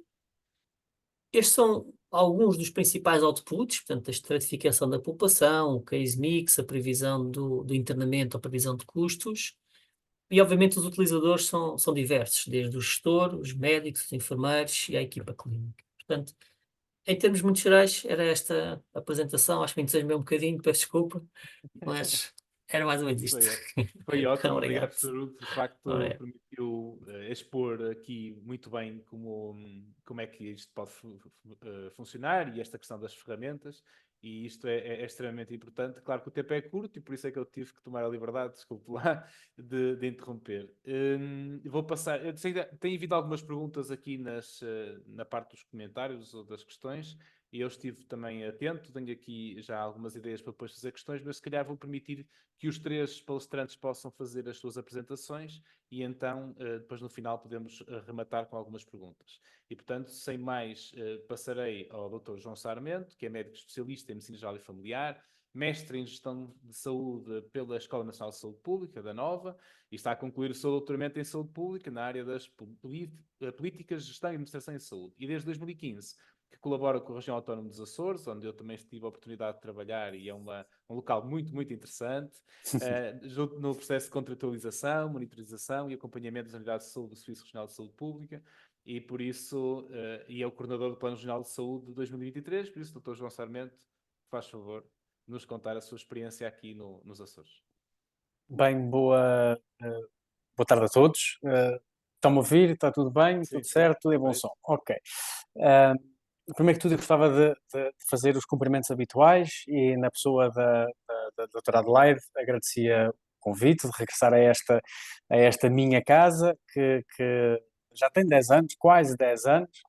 Estes são alguns dos principais outputs, portanto, a estratificação da população, o case mix, a previsão do internamento, a previsão de custos. E, obviamente, os utilizadores são diversos, desde o gestor, os médicos, os enfermeiros e a equipa clínica. Portanto, em termos muito gerais, era esta a apresentação. Acho que me entusiasmei um bocadinho, peço desculpa, mas era mais ou menos isto. Foi ótimo, Obrigado. obrigado, Sarudo. De facto, Obrigado. permitiu expor aqui muito bem como é que isto pode funcionar e esta questão das ferramentas. E isto é extremamente importante. Claro que o tempo é curto e por isso é que eu tive que tomar a liberdade, desculpe lá, de interromper. Vou passar. Tem havido algumas perguntas aqui na parte dos comentários ou das questões. E eu estive também atento, tenho aqui já algumas ideias para depois fazer questões, mas se calhar vou permitir que os três palestrantes possam fazer as suas apresentações e então, depois no final, podemos rematar com algumas perguntas. E, portanto, sem mais, passarei ao Dr. João Sarmento, que é médico especialista em Medicina Geral e Familiar, mestre em Gestão de Saúde pela Escola Nacional de Saúde Pública, da Nova, e está a concluir o seu doutoramento em Saúde Pública na área das políticas, gestão e administração em saúde. E desde 2015 que colabora com o Região Autónoma dos Açores, onde eu também tive a oportunidade de trabalhar e é um local muito, muito interessante, junto no processo de contratualização, monitorização e acompanhamento das unidades de saúde do Serviço Regional de Saúde Pública, e por isso, e é o coordenador do Plano Regional de Saúde de 2023, por isso, Dr. João Sarmento, faz favor nos contar a sua experiência aqui nos Açores. Bem, boa tarde a todos. Estão-me a ouvir? Está tudo bem? Sim, tudo certo? Tudo em bom som? Ok. Primeiro que tudo, eu gostava de fazer os cumprimentos habituais e, na pessoa da doutora Adelaide, agradecia o convite de regressar a esta minha casa, que já tem 10 anos, quase 10 anos,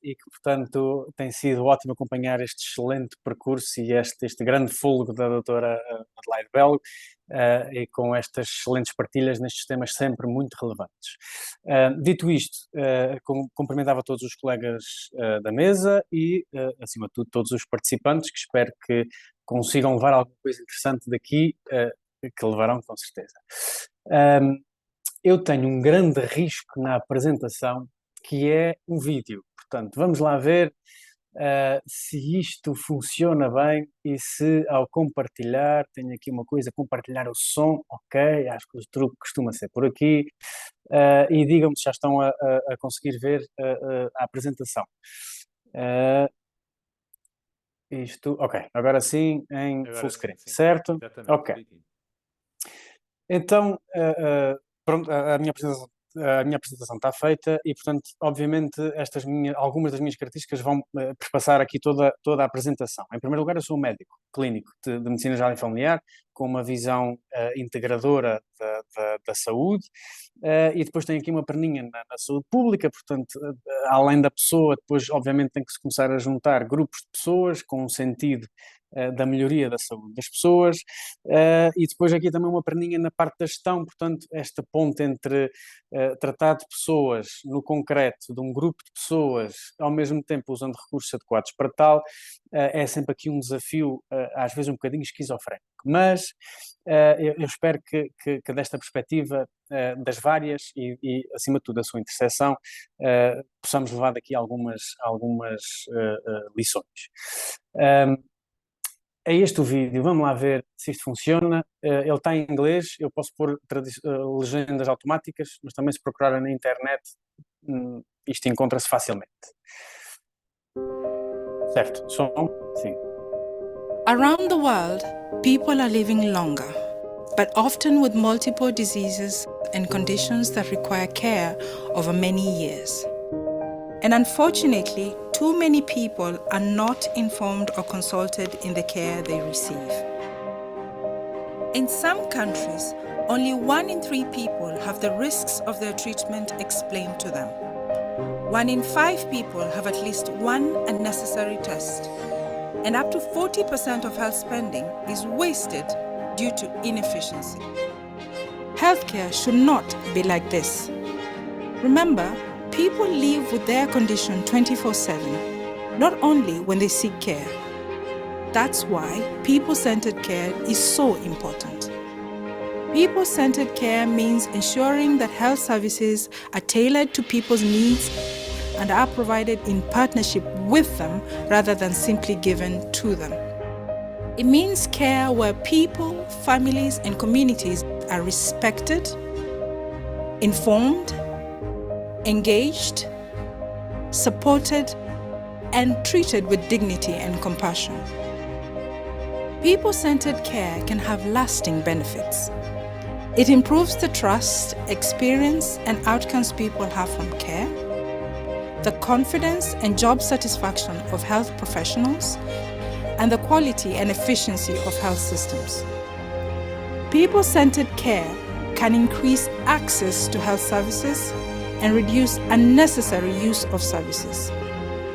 e que, portanto, tem sido ótimo acompanhar este excelente percurso e este grande fôlego da doutora Adelaide Bello, e com estas excelentes partilhas nestes temas sempre muito relevantes. Dito isto, cumprimentava todos os colegas da mesa e, acima de tudo, todos os participantes, que espero que consigam levar alguma coisa interessante daqui, que levarão com certeza. Eu tenho um grande risco na apresentação, que é um vídeo. Portanto, vamos lá ver se isto funciona bem e se, ao compartilhar, tenho aqui uma coisa, compartilhar o som, ok, acho que o truque costuma ser por aqui, e digam-me se já estão a conseguir ver a apresentação. Isto, ok, agora sim, em Agora full sim, screen, sim. certo? Exatamente. Ok. Então, pronto, a minha apresentação está feita e, portanto, obviamente, algumas das minhas características vão perpassar aqui toda a apresentação. Em primeiro lugar, eu sou um médico clínico de medicina geral e familiar, com uma visão integradora da saúde, e depois tenho aqui uma perninha na saúde pública, portanto, além da pessoa, depois, obviamente, tem que se começar a juntar grupos de pessoas com um sentido da melhoria da saúde das pessoas, e depois aqui também uma perninha na parte da gestão, portanto, esta ponte entre tratar de pessoas no concreto, de um grupo de pessoas, ao mesmo tempo usando recursos adequados para tal, é sempre aqui um desafio, às vezes um bocadinho esquizofrénico, mas eu espero que desta perspectiva das várias e, acima de tudo, da sua interseção, possamos levar daqui algumas lições. É este o vídeo, vamos lá ver se isto funciona. Ele está em inglês, eu posso pôr legendas automáticas, mas também se procurarem na internet, isto encontra-se facilmente. Certo, som? Sim. Around the world, people are living longer, but often with multiple diseases and conditions that require care over many years. And unfortunately, too many people are not informed or consulted in the care they receive. In some countries, only 1 in 3 people have the risks of their treatment explained to them. 1 in 5 people have at least one unnecessary test. And up to 40% of health spending is wasted due to inefficiency. Healthcare should not be like this. Remember, people live with their condition 24/7, not only when they seek care. That's why people-centered care is so important. People-centered care means ensuring that health services are tailored to people's needs and are provided in partnership with them rather than simply given to them. It means care where people, families, and communities are respected, informed, engaged, supported, and treated with dignity and compassion. People-centered care can have lasting benefits. It improves the trust, experience, and outcomes people have from care, the confidence and job satisfaction of health professionals, and the quality and efficiency of health systems. People-centered care can increase access to health services and reduce unnecessary use of services.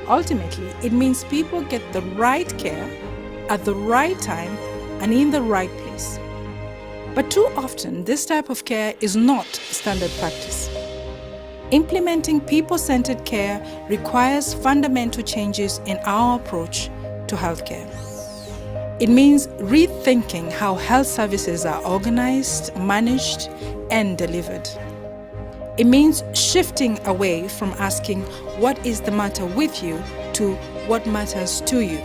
Ultimately, it means people get the right care at the right time and in the right place. But too often, this type of care is not standard practice. Implementing people-centered care requires fundamental changes in our approach to healthcare. It means rethinking how health services are organized, managed, and delivered. It means shifting away from asking, "What is the matter with you?" to what matters to you.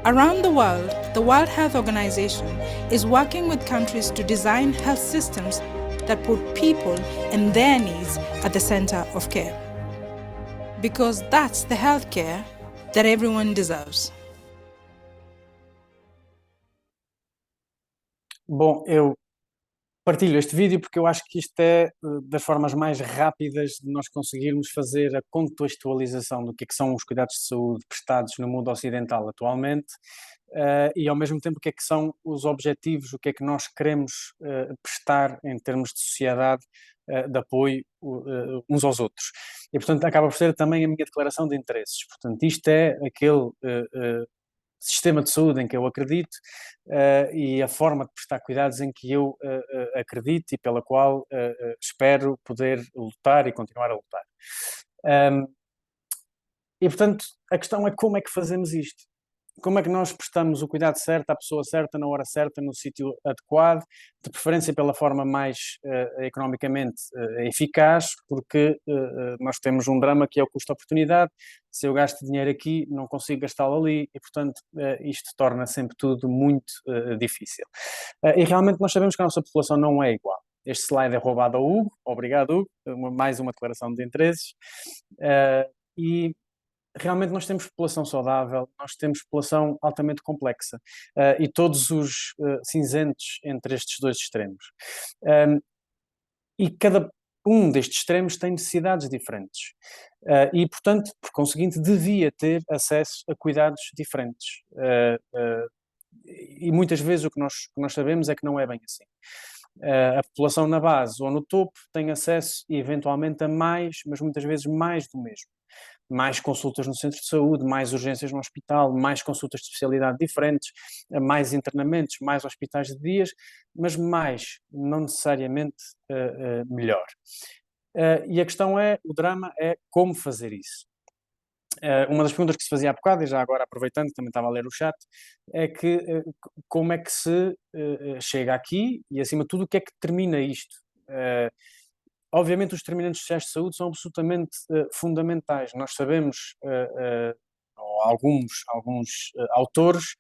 Around the World Health Organization is working with countries to design health systems that put people and their needs at the center of care. Because that's the healthcare that everyone deserves. Bom, eu partilho este vídeo porque eu acho que isto é das formas mais rápidas de nós conseguirmos fazer a contextualização do que é que são os cuidados de saúde prestados no mundo ocidental atualmente, e ao mesmo tempo o que é que são os objetivos, o que é que nós queremos prestar em termos de sociedade de apoio uns aos outros. E, portanto, acaba por ser também a minha declaração de interesses. Portanto, isto é aquele sistema de saúde em que eu acredito e a forma de prestar cuidados em que eu acredito e pela qual espero poder lutar e continuar a lutar. E, portanto, a questão é como é que fazemos isto? Como é que nós prestamos o cuidado certo à pessoa certa, na hora certa, no sítio adequado, de preferência pela forma mais economicamente eficaz, porque nós temos um drama que é o custo-oportunidade. Se eu gasto dinheiro aqui, não consigo gastá-lo ali e, portanto, isto torna sempre tudo muito difícil. E realmente nós sabemos que a nossa população não é igual. Este slide é roubado ao Hugo. Obrigado, Hugo. Mais uma declaração de interesses. E realmente nós temos população saudável, nós temos população altamente complexa e todos os cinzentos entre estes dois extremos. E cada um destes extremos tem necessidades diferentes e, portanto, por conseguinte, devia ter acesso a cuidados diferentes. E muitas vezes o que nós sabemos é que não é bem assim. A população na base ou no topo tem acesso eventualmente a mais, mas muitas vezes mais do mesmo. Mais consultas no centro de saúde, mais urgências no hospital, mais consultas de especialidade diferentes, mais internamentos, mais hospitais de dias, mas mais, não necessariamente melhor. E a questão é, o drama é como fazer isso. Uma das perguntas que se fazia há bocado, e já agora aproveitando, também estava a ler o chat, é que como é que se chega aqui e, acima de tudo, o que é que determina isto? Obviamente, os determinantes sociais de saúde são absolutamente fundamentais. Nós sabemos, ou alguns autores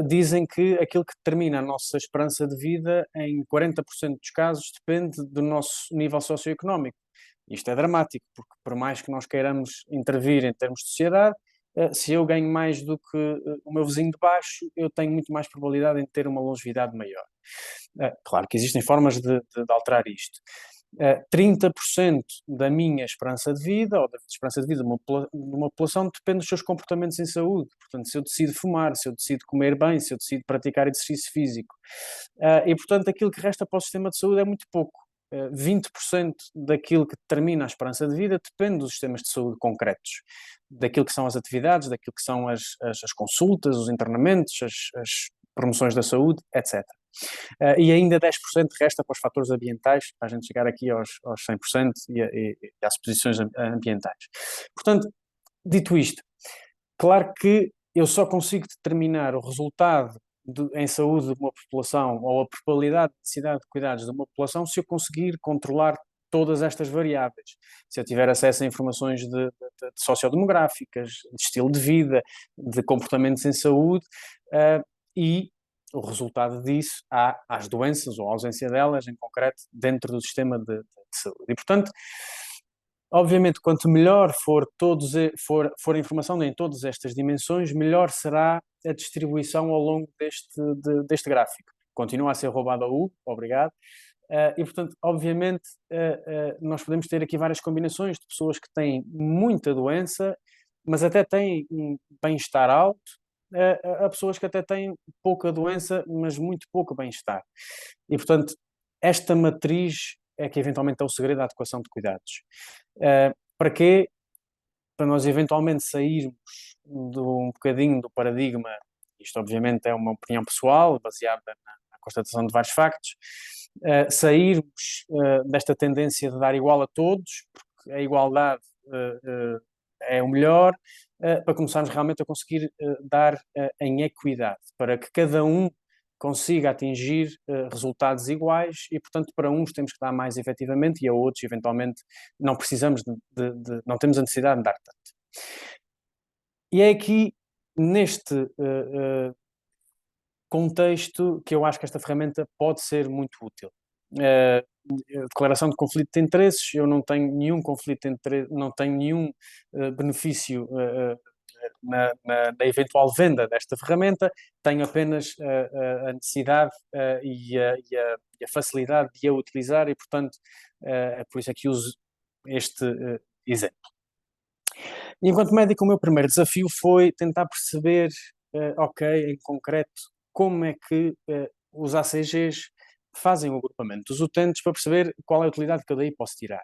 dizem que aquilo que determina a nossa esperança de vida, em 40% dos casos, depende do nosso nível socioeconómico. Isto é dramático, porque por mais que nós queiramos intervir em termos de sociedade, se eu ganho mais do que o meu vizinho de baixo, eu tenho muito mais probabilidade em ter uma longevidade maior. Claro que existem formas de alterar isto. 30% da minha esperança de vida, ou da esperança de vida de uma população, depende dos seus comportamentos em saúde. Portanto, se eu decido fumar, se eu decido comer bem, se eu decido praticar exercício físico. E, portanto, aquilo que resta para o sistema de saúde é muito pouco. 20% daquilo que determina a esperança de vida depende dos sistemas de saúde concretos, daquilo que são as atividades, daquilo que são as consultas, os internamentos, as promoções da saúde, etc. E ainda 10% resta para os fatores ambientais, para a gente chegar aqui aos 100% e às posições ambientais. Portanto, dito isto, claro que eu só consigo determinar o resultado em saúde de uma população ou a probabilidade de necessidade de cuidados de uma população se eu conseguir controlar todas estas variáveis. Se eu tiver acesso a informações de sociodemográficas, de estilo de vida, de comportamentos em saúde e o resultado disso às doenças ou a ausência delas, em concreto, dentro do sistema de saúde. E, portanto, obviamente, quanto melhor for a informação em todas estas dimensões, melhor será a distribuição ao longo deste gráfico. Continua a ser roubado ao Hugo, obrigado. E, portanto, obviamente, nós podemos ter aqui várias combinações de pessoas que têm muita doença, mas até têm um bem-estar alto, a pessoas que até têm pouca doença, mas muito pouco bem-estar. E, portanto, esta matriz é que eventualmente é o segredo da adequação de cuidados. Para quê? Para nós eventualmente sairmos um bocadinho do paradigma, isto obviamente é uma opinião pessoal, baseada na constatação de vários factos, sairmos desta tendência de dar igual a todos, porque a igualdade é o melhor, para começarmos realmente a conseguir dar em equidade, para que cada um consiga atingir resultados iguais e, portanto, para uns temos que dar mais efetivamente e a outros, eventualmente, não precisamos não temos a necessidade de dar tanto. E é aqui, neste contexto, que eu acho que esta ferramenta pode ser muito útil. A declaração de conflito de interesses, eu não tenho nenhum conflito de interesse, não tenho nenhum benefício na eventual venda desta ferramenta, tenho apenas a necessidade e a facilidade de a utilizar e, portanto, é por isso é que uso este exemplo. E, enquanto médico, o meu primeiro desafio foi tentar perceber, em concreto, como é que os ACGs fazem o agrupamento dos utentes para perceber qual é a utilidade que eu daí posso tirar.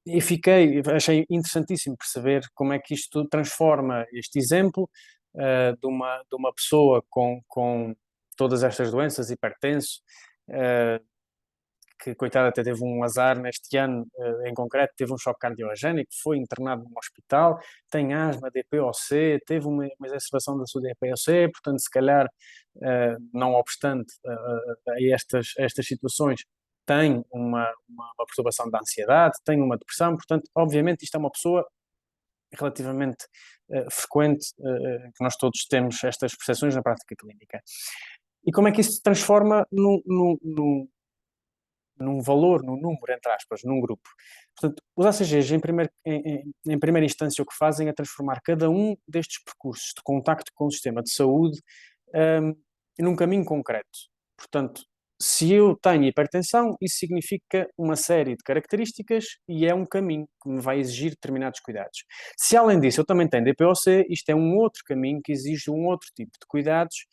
E achei interessantíssimo perceber como é que isto transforma este exemplo de uma pessoa com todas estas doenças, hipertenso, que, coitado, até teve um azar neste ano, em concreto, teve um choque cardiogénico, foi internado num hospital, tem asma, DPOC, teve uma exacerbação da sua DPOC, portanto, se calhar, não obstante a estas situações, tem uma perturbação da ansiedade, tem uma depressão, portanto, obviamente, isto é uma pessoa relativamente frequente, que nós todos temos estas percepções na prática clínica. E como é que isso se transforma num valor, num número, entre aspas, num grupo? Portanto, os ACGs, em primeira instância, o que fazem é transformar cada um destes percursos de contacto com o sistema de saúde num caminho concreto. Portanto, se eu tenho hipertensão, isso significa uma série de características e é um caminho que me vai exigir determinados cuidados. Se, além disso, eu também tenho DPOC, isto é um outro caminho que exige um outro tipo de cuidados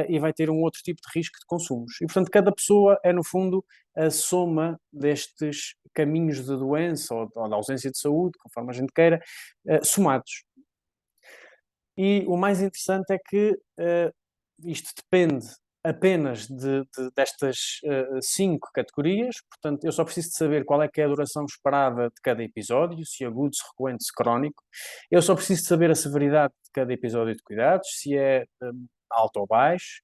e vai ter um outro tipo de risco de consumos. E, portanto, cada pessoa é, no fundo, a soma destes caminhos de doença ou de ausência de saúde, conforme a gente queira, somados. E o mais interessante é que isto depende apenas destas 5 categorias, portanto, eu só preciso de saber qual é que é a duração esperada de cada episódio, se agudo, se recorrente, se crónico. Eu só preciso de saber a severidade de cada episódio de cuidados, se é alto ou baixo,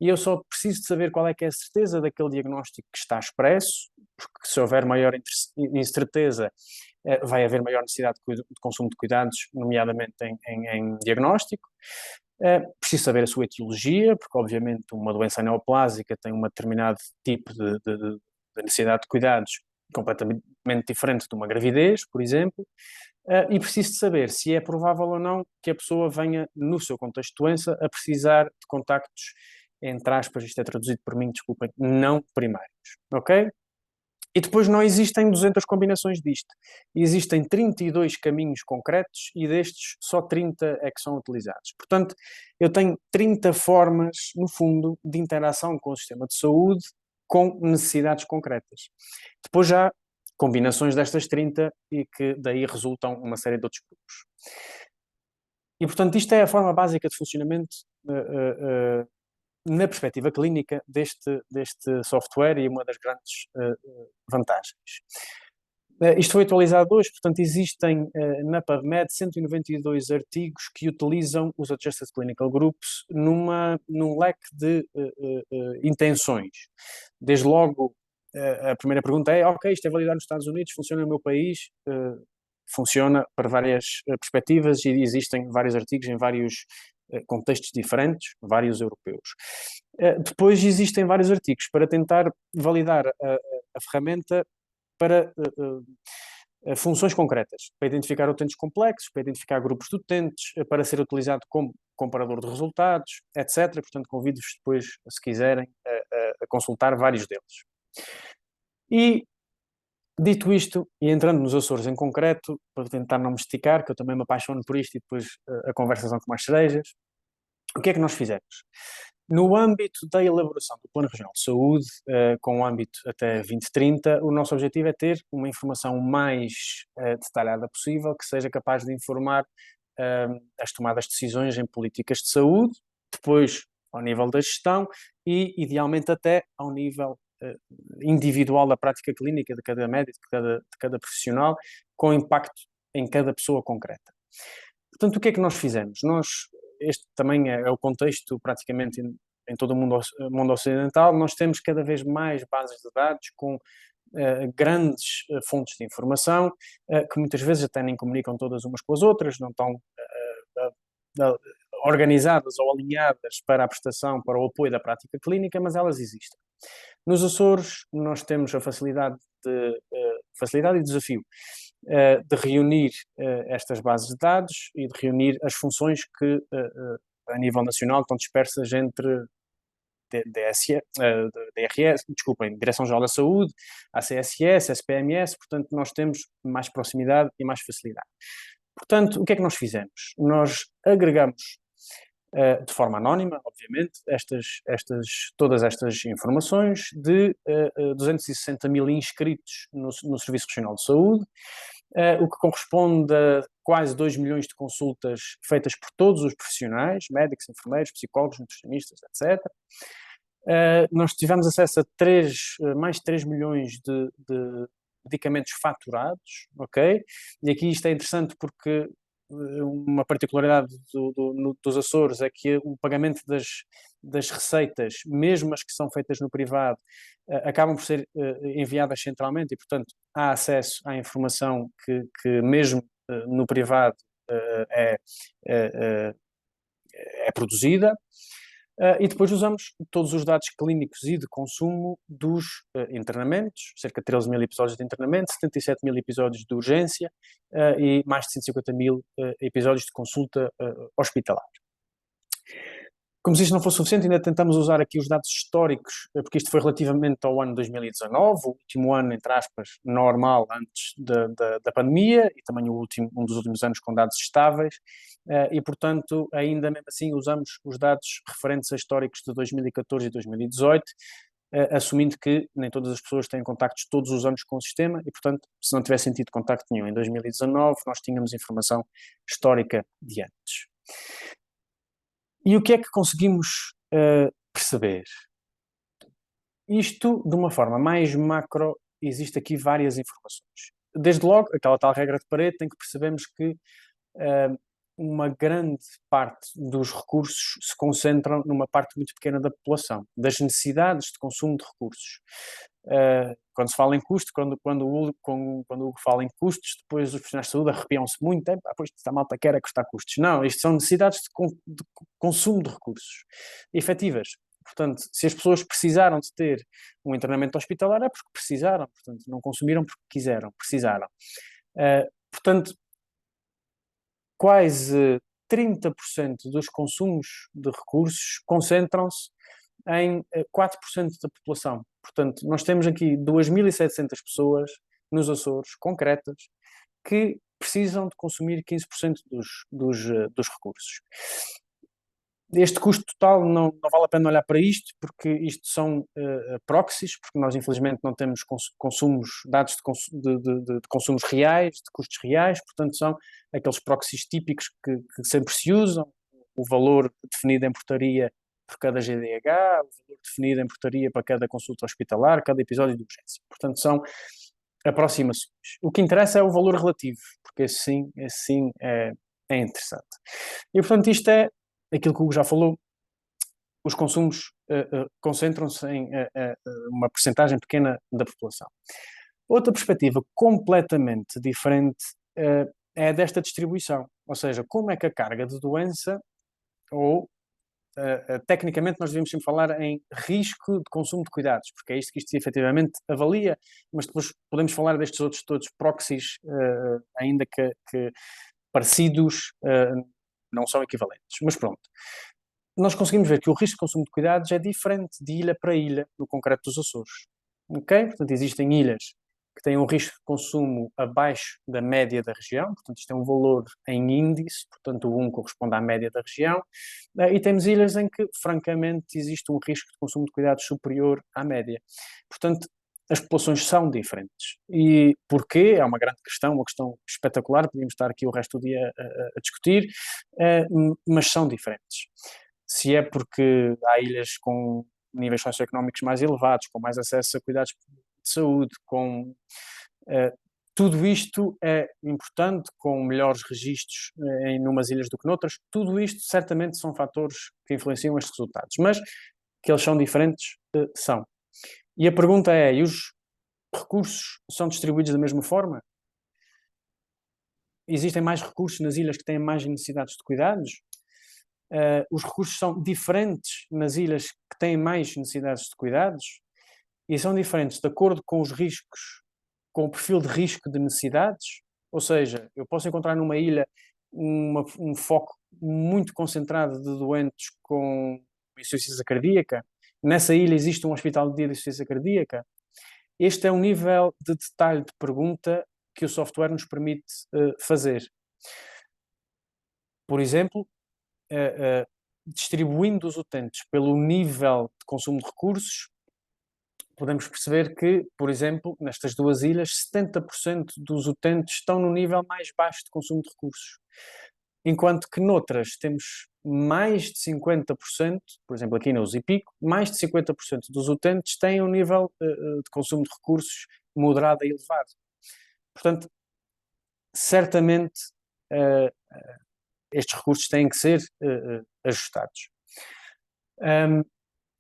e eu só preciso de saber qual é que é a certeza daquele diagnóstico que está expresso, porque se houver maior incerteza, vai haver maior necessidade de consumo de cuidados, nomeadamente em diagnóstico. Preciso saber a sua etiologia, porque obviamente uma doença neoplásica tem um determinado tipo de necessidade de cuidados completamente diferente de uma gravidez, por exemplo. E preciso de saber se é provável ou não que a pessoa venha, no seu contexto de doença, a precisar de contactos, entre aspas, isto é traduzido por mim, desculpem, não primários, ok? E depois não existem 200 combinações disto. Existem 32 caminhos concretos e destes só 30 é que são utilizados. Portanto, eu tenho 30 formas, no fundo, de interação com o sistema de saúde com necessidades concretas. Depois já combinações destas 30 e que daí resultam uma série de outros grupos. E, portanto, isto é a forma básica de funcionamento na perspectiva clínica deste software e uma das grandes vantagens. Isto foi atualizado hoje, portanto, existem na PubMed 192 artigos que utilizam os Adjusted Clinical Groups num leque de intenções. Desde logo, a primeira pergunta é, ok, isto é validado nos Estados Unidos, funciona no meu país? Funciona para várias perspectivas e existem vários artigos em vários contextos diferentes, vários europeus. Depois existem vários artigos para tentar validar a ferramenta para funções concretas, para identificar utentes complexos, para identificar grupos de utentes, para ser utilizado como comparador de resultados, etc. Portanto, convido-vos depois, se quiserem, a consultar vários deles. E, dito isto, e entrando nos Açores em concreto, para tentar não me esticar, que eu também me apaixono por isto e depois a conversa são com mais cerejas, o que é que nós fizemos? No âmbito da elaboração do Plano Regional de Saúde, com o âmbito até 2030, o nosso objetivo é ter uma informação mais detalhada possível, que seja capaz de informar as tomadas de decisões em políticas de saúde, depois ao nível da gestão e, idealmente, até ao nível individual da prática clínica de cada médico, de cada profissional, com impacto em cada pessoa concreta. Portanto, o que é que nós fizemos? Este também é o contexto praticamente em todo o mundo ocidental. Nós temos cada vez mais bases de dados com grandes fontes de informação, que muitas vezes até nem comunicam todas umas com as outras, não estão organizadas ou alinhadas para a prestação, para o apoio da prática clínica, mas elas existem. Nos Açores, nós temos a facilidade e desafio de reunir estas bases de dados e de reunir as funções que, a nível nacional, estão dispersas entre DRS, desculpem, Direção-Geral da Saúde, ACSS, SPMS, portanto, nós temos mais proximidade e mais facilidade. Portanto, o que é que nós fizemos? Nós agregamos de forma anónima, obviamente, todas estas informações de 260 mil inscritos no Serviço Regional de Saúde, o que corresponde a quase 2 milhões de consultas feitas por todos os profissionais, médicos, enfermeiros, psicólogos, nutricionistas, etc. Nós tivemos acesso a mais de 3 milhões de medicamentos faturados, ok? E aqui isto é interessante porque uma particularidade dos Açores é que o pagamento das receitas, mesmo as que são feitas no privado, acabam por ser enviadas centralmente e, portanto, há acesso à informação que mesmo no privado é produzida. E depois usamos todos os dados clínicos e de consumo dos internamentos, cerca de 13 mil episódios de internamento, 77 mil episódios de urgência e mais de 150 mil episódios de consulta hospitalar. Como se isto não fosse suficiente, ainda tentamos usar aqui os dados históricos, porque isto foi relativamente ao ano 2019, o último ano, entre aspas, normal antes da pandemia, e também um dos últimos anos com dados estáveis, e, portanto, ainda mesmo assim usamos os dados referentes a históricos de 2014 e 2018, assumindo que nem todas as pessoas têm contactos todos os anos com o sistema, e, portanto, se não tivessem tido contacto nenhum em 2019, nós tínhamos informação histórica de antes. E o que é que conseguimos perceber? Isto, de uma forma mais macro, existe aqui várias informações. Desde logo, aquela tal regra de Pareto, em que percebemos que uma grande parte dos recursos se concentram numa parte muito pequena da população, das necessidades de consumo de recursos. Quando se fala em custo, quando o Hugo fala em custos, depois os profissionais de saúde arrepiam-se muito, pois esta malta quer é custar custos. Não, isto são necessidades de consumo de recursos efetivas. Portanto, se as pessoas precisaram de ter um internamento hospitalar, é porque precisaram, portanto, não consumiram porque quiseram, precisaram. Portanto, quase 30% dos consumos de recursos concentram-se em 4% da população. Portanto, nós temos aqui 2.700 pessoas nos Açores, concretas, que precisam de consumir 15% dos recursos. Este custo total não vale a pena olhar para isto, porque isto são proxies, porque nós infelizmente não temos dados de consumos reais, de custos reais, portanto são aqueles proxies típicos que sempre se usam, o valor definido em portaria por cada GDH, o valor definido em portaria para cada consulta hospitalar, cada episódio de urgência. Portanto, são aproximações. O que interessa é o valor relativo, porque esse sim é interessante. E, portanto, isto é aquilo que o Hugo já falou, os consumos concentram-se em uma percentagem pequena da população. Outra perspectiva completamente diferente é desta distribuição, ou seja, como é que a carga de doença, ou tecnicamente nós devemos sempre falar em risco de consumo de cuidados, porque é isto que isto efetivamente avalia, mas depois podemos falar destes outros todos proxies, ainda que parecidos, não são equivalentes. Mas pronto, nós conseguimos ver que o risco de consumo de cuidados é diferente de ilha para ilha, no concreto dos Açores. Ok? Portanto, existem ilhas que têm um risco de consumo abaixo da média da região, portanto isto é um valor em índice, portanto o 1 corresponde à média da região, e temos ilhas em que, francamente, existe um risco de consumo de cuidados superior à média. Portanto, as populações são diferentes. E porquê? É uma grande questão, uma questão espetacular, podíamos estar aqui o resto do dia a discutir, mas são diferentes. Se é porque há ilhas com níveis socioeconómicos mais elevados, com mais acesso a cuidados de saúde, com tudo isto é importante, com melhores registros em umas ilhas do que noutras, tudo isto certamente são fatores que influenciam estes resultados, mas que eles são diferentes, são. E a pergunta é, e os recursos são distribuídos da mesma forma? Existem mais recursos nas ilhas que têm mais necessidades de cuidados? os recursos são diferentes nas ilhas que têm mais necessidades de cuidados e são diferentes de acordo com os riscos, com o perfil de risco de necessidades. Ou seja, eu posso encontrar numa ilha um foco muito concentrado de doentes com insuficiência cardíaca. Nessa ilha existe um hospital de dia de insuficiência cardíaca. Este é um nível de detalhe de pergunta que o software nos permite fazer. Por exemplo, distribuindo os utentes pelo nível de consumo de recursos, podemos perceber que, por exemplo, nestas duas ilhas, 70% dos utentes estão no nível mais baixo de consumo de recursos. Enquanto que noutras temos mais de 50%, por exemplo aqui na Uzipico, mais de 50% dos utentes têm um nível de consumo de recursos moderado a elevado. Portanto, certamente estes recursos têm que ser ajustados.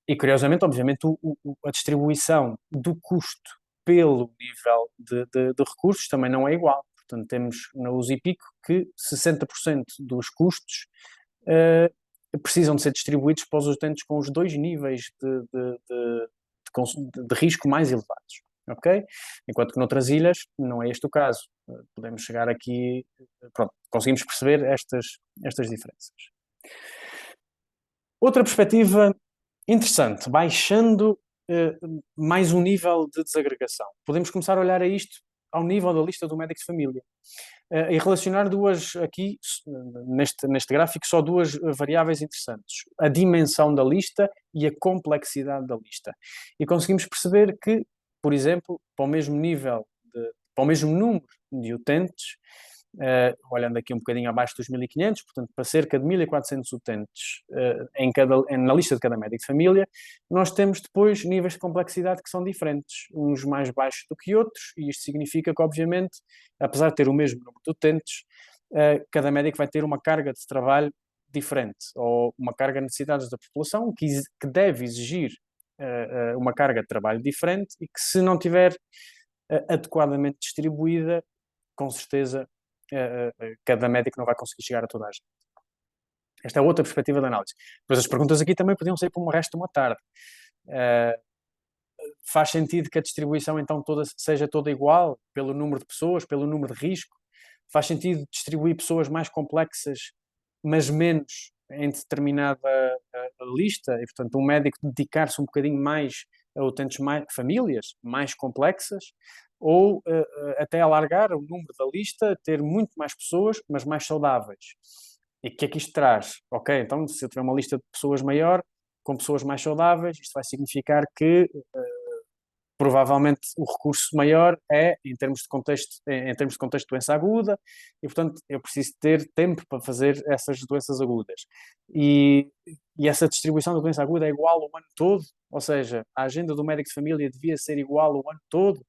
E curiosamente, obviamente, a distribuição do custo pelo nível de recursos também não é igual. Portanto, temos na Uzipico que 60% dos custos precisam de ser distribuídos para os utentes com os dois níveis de risco mais elevados. Ok? Enquanto que noutras ilhas não é este o caso. Podemos chegar aqui, pronto, conseguimos perceber estas diferenças. Outra perspectiva interessante, baixando mais um nível de desagregação. Podemos começar a olhar a isto ao nível da lista do médico de família e relacionar aqui, neste gráfico, só duas variáveis interessantes. A dimensão da lista e a complexidade da lista. E conseguimos perceber que, por exemplo, para o mesmo número de utentes, olhando aqui um bocadinho abaixo dos 1.500, portanto, para cerca de 1.400 utentes na lista de cada médico de família, nós temos depois níveis de complexidade que são diferentes, uns mais baixos do que outros, e isto significa que, obviamente, apesar de ter o mesmo número de utentes, cada médico vai ter uma carga de trabalho diferente, ou uma carga de necessidades da população que deve exigir uma carga de trabalho diferente e que, se não tiver adequadamente distribuída, com certeza cada médico não vai conseguir chegar a toda a gente. Esta é outra perspectiva de análise. Depois as perguntas aqui também podiam ser para o resto de uma tarde. Faz sentido que a distribuição então seja toda igual, pelo número de pessoas, pelo número de risco? Faz sentido distribuir pessoas mais complexas, mas menos em determinada lista? E, portanto, um médico dedicar-se um bocadinho mais a utentes famílias mais complexas? Ou até alargar o número da lista, ter muito mais pessoas, mas mais saudáveis. E o que é que isto traz? Ok, então se eu tiver uma lista de pessoas maior, com pessoas mais saudáveis, isto vai significar que provavelmente o recurso maior é em termos de contexto de doença aguda, e portanto eu preciso ter tempo para fazer essas doenças agudas. E essa distribuição da doença aguda é igual o ano todo? Ou seja, a agenda do médico de família devia ser igual o ano todo?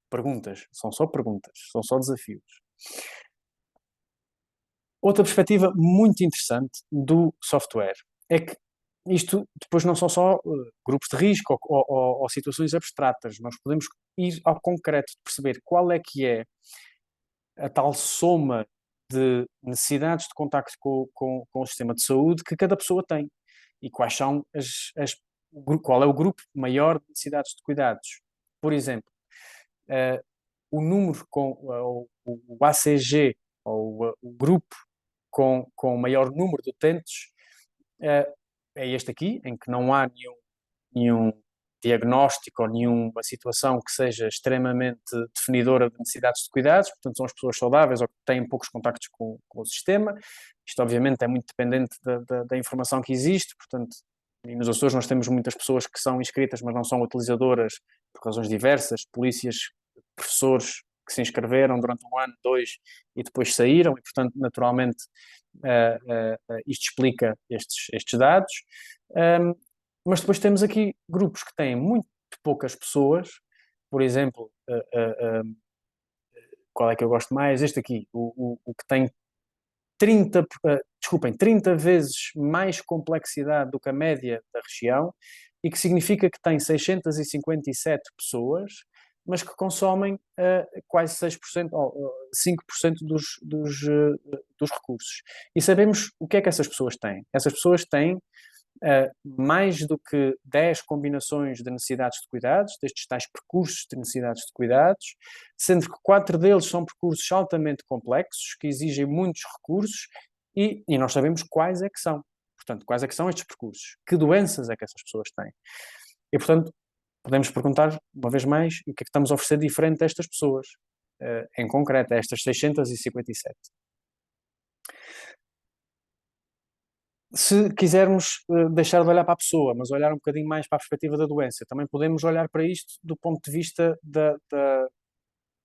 Perguntas, são só desafios. Outra perspectiva muito interessante do software é que isto depois não são só grupos de risco ou situações abstratas. Nós podemos ir ao concreto de perceber qual é que é a tal soma de necessidades de contacto com o sistema de saúde que cada pessoa tem e quais são qual é o grupo maior de necessidades de cuidados. Por exemplo, o número o ACG, ou o grupo com o maior número de utentes, é este aqui, em que não há nenhum diagnóstico ou nenhuma situação que seja extremamente definidora de necessidades de cuidados, portanto são as pessoas saudáveis ou que têm poucos contactos com o sistema. Isto obviamente é muito dependente da informação que existe, portanto, e nos Açores nós temos muitas pessoas que são inscritas, mas não são utilizadoras por razões diversas, polícias, professores que se inscreveram durante um ano, 2 e depois saíram, e portanto naturalmente isto explica estes dados. Mas depois temos aqui grupos que têm muito poucas pessoas, por exemplo, qual é que eu gosto mais? Este aqui, o que tem 30 vezes mais complexidade do que a média da região, e que significa que tem 657 pessoas mas que consomem quase 6% ou 5% dos recursos. E sabemos o que é que essas pessoas têm. Essas pessoas têm mais do que 10 combinações de necessidades de cuidados, destes tais percursos de necessidades de cuidados, sendo que 4 deles são percursos altamente complexos, que exigem muitos recursos, e nós sabemos quais é que são. Portanto, quais é que são estes percursos? Que doenças é que essas pessoas têm? E, portanto, podemos perguntar, uma vez mais, o que é que estamos a oferecer diferente a estas pessoas, em concreto, a estas 657. Se quisermos deixar de olhar para a pessoa, mas olhar um bocadinho mais para a perspectiva da doença, também podemos olhar para isto do ponto de vista da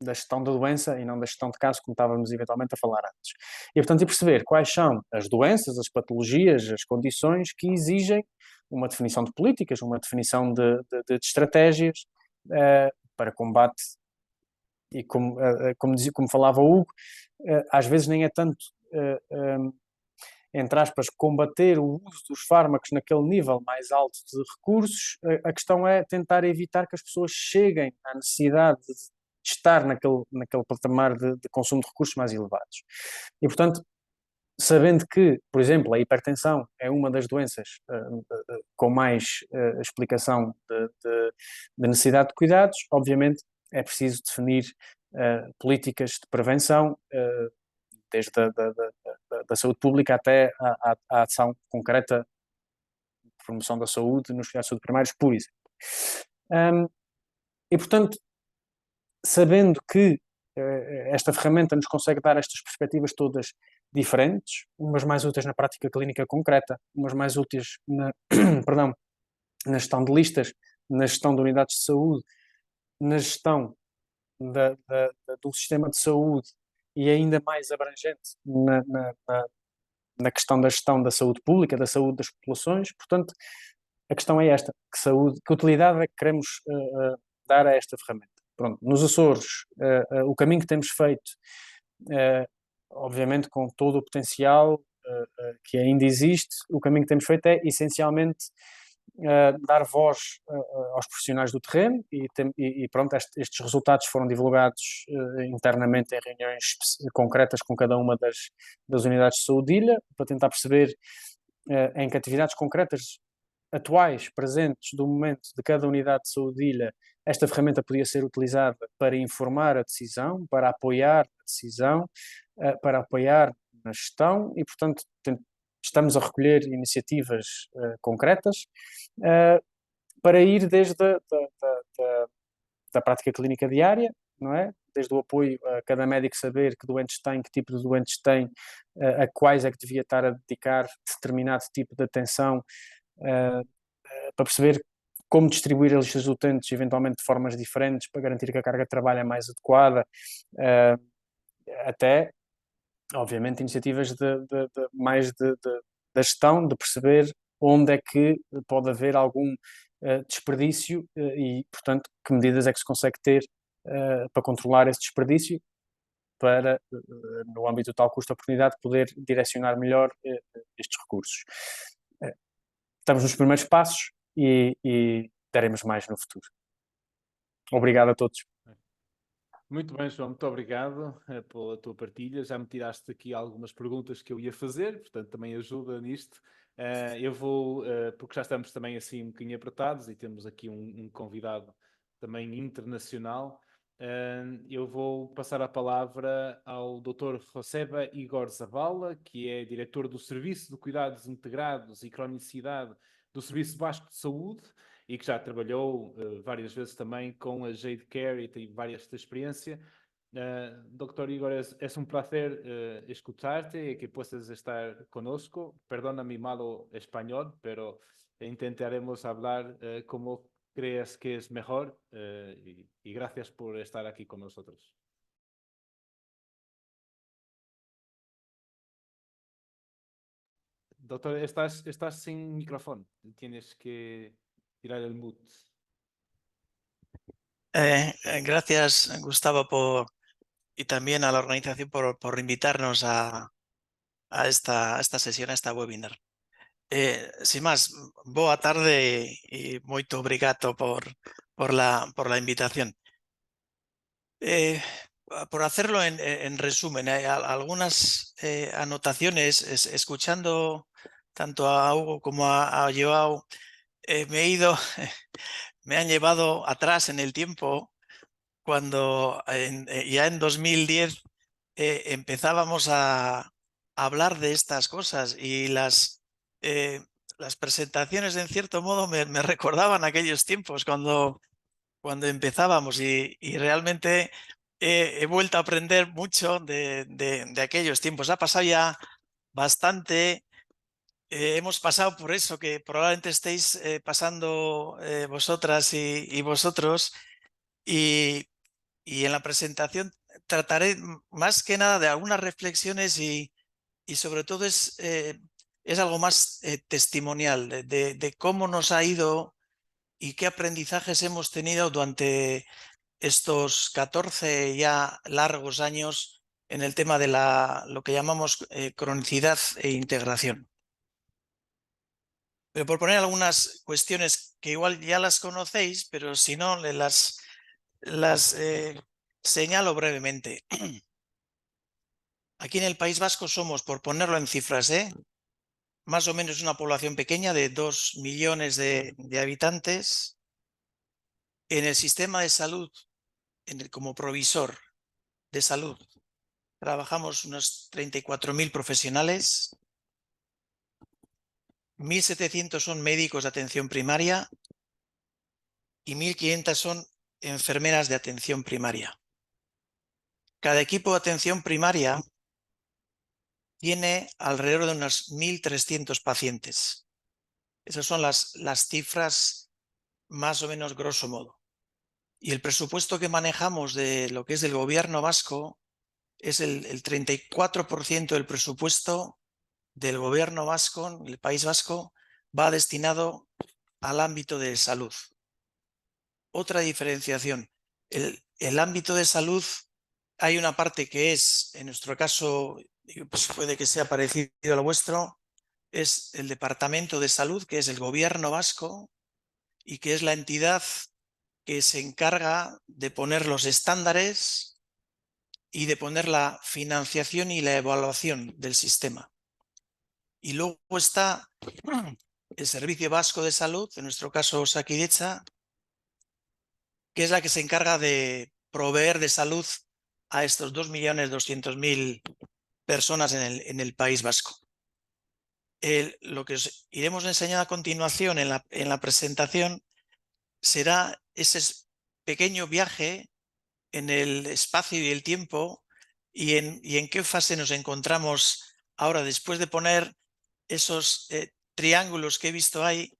gestão da doença e não da gestão de caso, como estávamos eventualmente a falar antes. E, portanto, perceber quais são as doenças, as patologias, as condições que exigem uma definição de políticas, uma definição de estratégias para combate. E como falava o Hugo, às vezes nem é tanto entre aspas, combater o uso dos fármacos naquele nível mais alto de recursos, a questão é tentar evitar que as pessoas cheguem à necessidade de estar naquele patamar de consumo de recursos mais elevados. E, portanto, sabendo que, por exemplo, a hipertensão é uma das doenças com mais explicação de necessidade de cuidados, obviamente é preciso definir políticas de prevenção, desde da saúde pública até à ação concreta de promoção da saúde nos cuidados de saúde primários, por exemplo. E, portanto, sabendo que esta ferramenta nos consegue dar estas perspectivas todas diferentes, umas mais úteis na prática clínica concreta, umas mais úteis na gestão de listas, na gestão de unidades de saúde, na gestão do sistema de saúde e ainda mais abrangente na questão da gestão da saúde pública, da saúde das populações. Portanto, a questão é esta: que utilidade é que queremos dar a esta ferramenta? Pronto, nos Açores, o caminho que temos feito, obviamente com todo o potencial que ainda existe, o caminho que temos feito é essencialmente dar voz aos profissionais do terreno e pronto, estes resultados foram divulgados internamente em reuniões concretas com cada uma das unidades de saúde de ilha, para tentar perceber em que atividades concretas atuais, presentes do momento de cada unidade de saúde de ilha, esta ferramenta podia ser utilizada para informar a decisão, para apoiar a decisão, para apoiar na gestão e, portanto, estamos a recolher iniciativas concretas para ir desde da prática clínica diária, não é? Desde o apoio a cada médico saber que doentes tem, que tipo de doentes tem, a quais é que devia estar a dedicar determinado tipo de atenção, para perceber como distribuir as listas de utentes, eventualmente de formas diferentes, para garantir que a carga de trabalho é mais adequada, até, obviamente, iniciativas mais da gestão, de perceber onde é que pode haver algum desperdício e, portanto, que medidas é que se consegue ter para controlar esse desperdício, para, no âmbito do tal custo-oportunidade, poder direcionar melhor estes recursos. Estamos nos primeiros passos e daremos mais no futuro. Obrigado a todos. Muito bem, João, muito obrigado pela tua partilha. Já me tiraste aqui algumas perguntas que eu ia fazer, portanto também ajuda nisto. Eu vou, porque já estamos também assim um bocadinho apertados e temos aqui um convidado também internacional, eu vou passar a palavra ao Dr. Joseba Igor Zavala, que é diretor do Serviço de Cuidados Integrados e Cronicidade do Serviço Vasco de Saúde e que já trabalhou várias vezes também com a Jade Care e tem várias de experiência. Doctor Igor, es un placer escucharte y que puedas estar connosco. Perdona mi malo español, pero intentaremos hablar como creas que es mejor y gracias por estar aquí con nosotros. Doctor, estás sin micrófono. Tienes que tirar el mute. Gracias, Gustavo, y también a la organización por invitarnos a esta sesión, a esta webinar. Sin más, boa tarde y moito obrigado por la invitación. Por hacerlo en resumen, hay algunas anotaciones, escuchando tanto a Hugo como a Joao, me han llevado atrás en el tiempo cuando ya en 2010 empezábamos a hablar de estas cosas y las presentaciones en cierto modo me recordaban aquellos tiempos cuando empezábamos y realmente he vuelto a aprender mucho de aquellos tiempos. Ha pasado ya bastante. Hemos pasado por eso que probablemente estéis pasando vosotras y vosotros y, y en la presentación trataré más que nada de algunas reflexiones y sobre todo es algo más testimonial de cómo nos ha ido y qué aprendizajes hemos tenido durante estos 14 ya largos años en el tema de lo que llamamos cronicidad e integración. Pero por poner algunas cuestiones que igual ya las conocéis, pero si no, las señalo brevemente. Aquí en el País Vasco somos, por ponerlo en cifras, más o menos una población pequeña de 2 millones de habitantes. En el sistema de salud, como provisor de salud, trabajamos unos 34.000 profesionales, 1.700 son médicos de atención primaria y 1.500 son enfermeras de atención primaria. Cada equipo de atención primaria tiene alrededor de unos 1.300 pacientes. Esas son las cifras más o menos grosso modo. Y el presupuesto que manejamos de lo que es del gobierno vasco es el 34% del presupuesto del gobierno vasco, el País Vasco, va destinado al ámbito de salud. Otra diferenciación, el ámbito de salud, hay una parte que es, en nuestro caso, pues puede que sea parecido al vuestro, es el Departamento de Salud, que es el gobierno vasco y que es la entidad que se encarga de poner los estándares y de poner la financiación y la evaluación del sistema. Y luego está el Servicio Vasco de Salud, en nuestro caso Osakidetza, que es la que se encarga de proveer de salud a estos 2.200.000 personas en el País Vasco. Lo que os iremos enseñando a continuación en la presentación será ese pequeño viaje en el espacio y el tiempo y en qué fase nos encontramos ahora después de poner esos triángulos que he visto ahí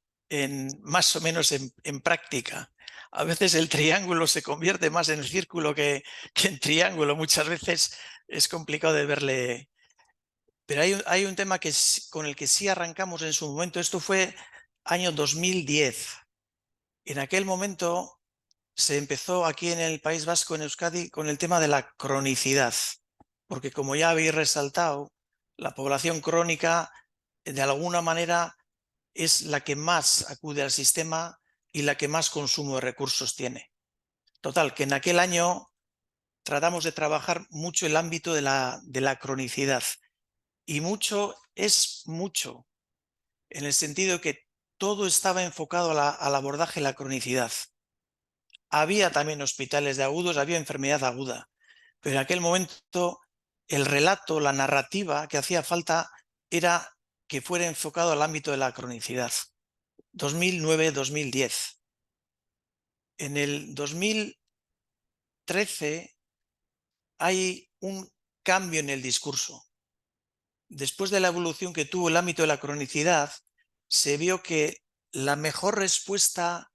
más o menos en práctica. A veces el triángulo se convierte más en círculo que en triángulo. Muchas veces es complicado de verle. Pero hay un tema con el que sí arrancamos en su momento. Esto fue año 2010. En aquel momento se empezó aquí en el País Vasco, en Euskadi, con el tema de la cronicidad. Porque como ya habéis resaltado, la población crónica de alguna manera es la que más acude al sistema y la que más consumo de recursos tiene. Total, que en aquel año tratamos de trabajar mucho el ámbito de la cronicidad. Y mucho es mucho, en el sentido que todo estaba enfocado al abordaje de la cronicidad. Había también hospitales de agudos, había enfermedad aguda, pero en aquel momento el relato, la narrativa que hacía falta era que fuera enfocado al ámbito de la cronicidad. 2009-2010. En el 2013 hay un cambio en el discurso. Después de la evolución que tuvo el ámbito de la cronicidad, se vio que la mejor respuesta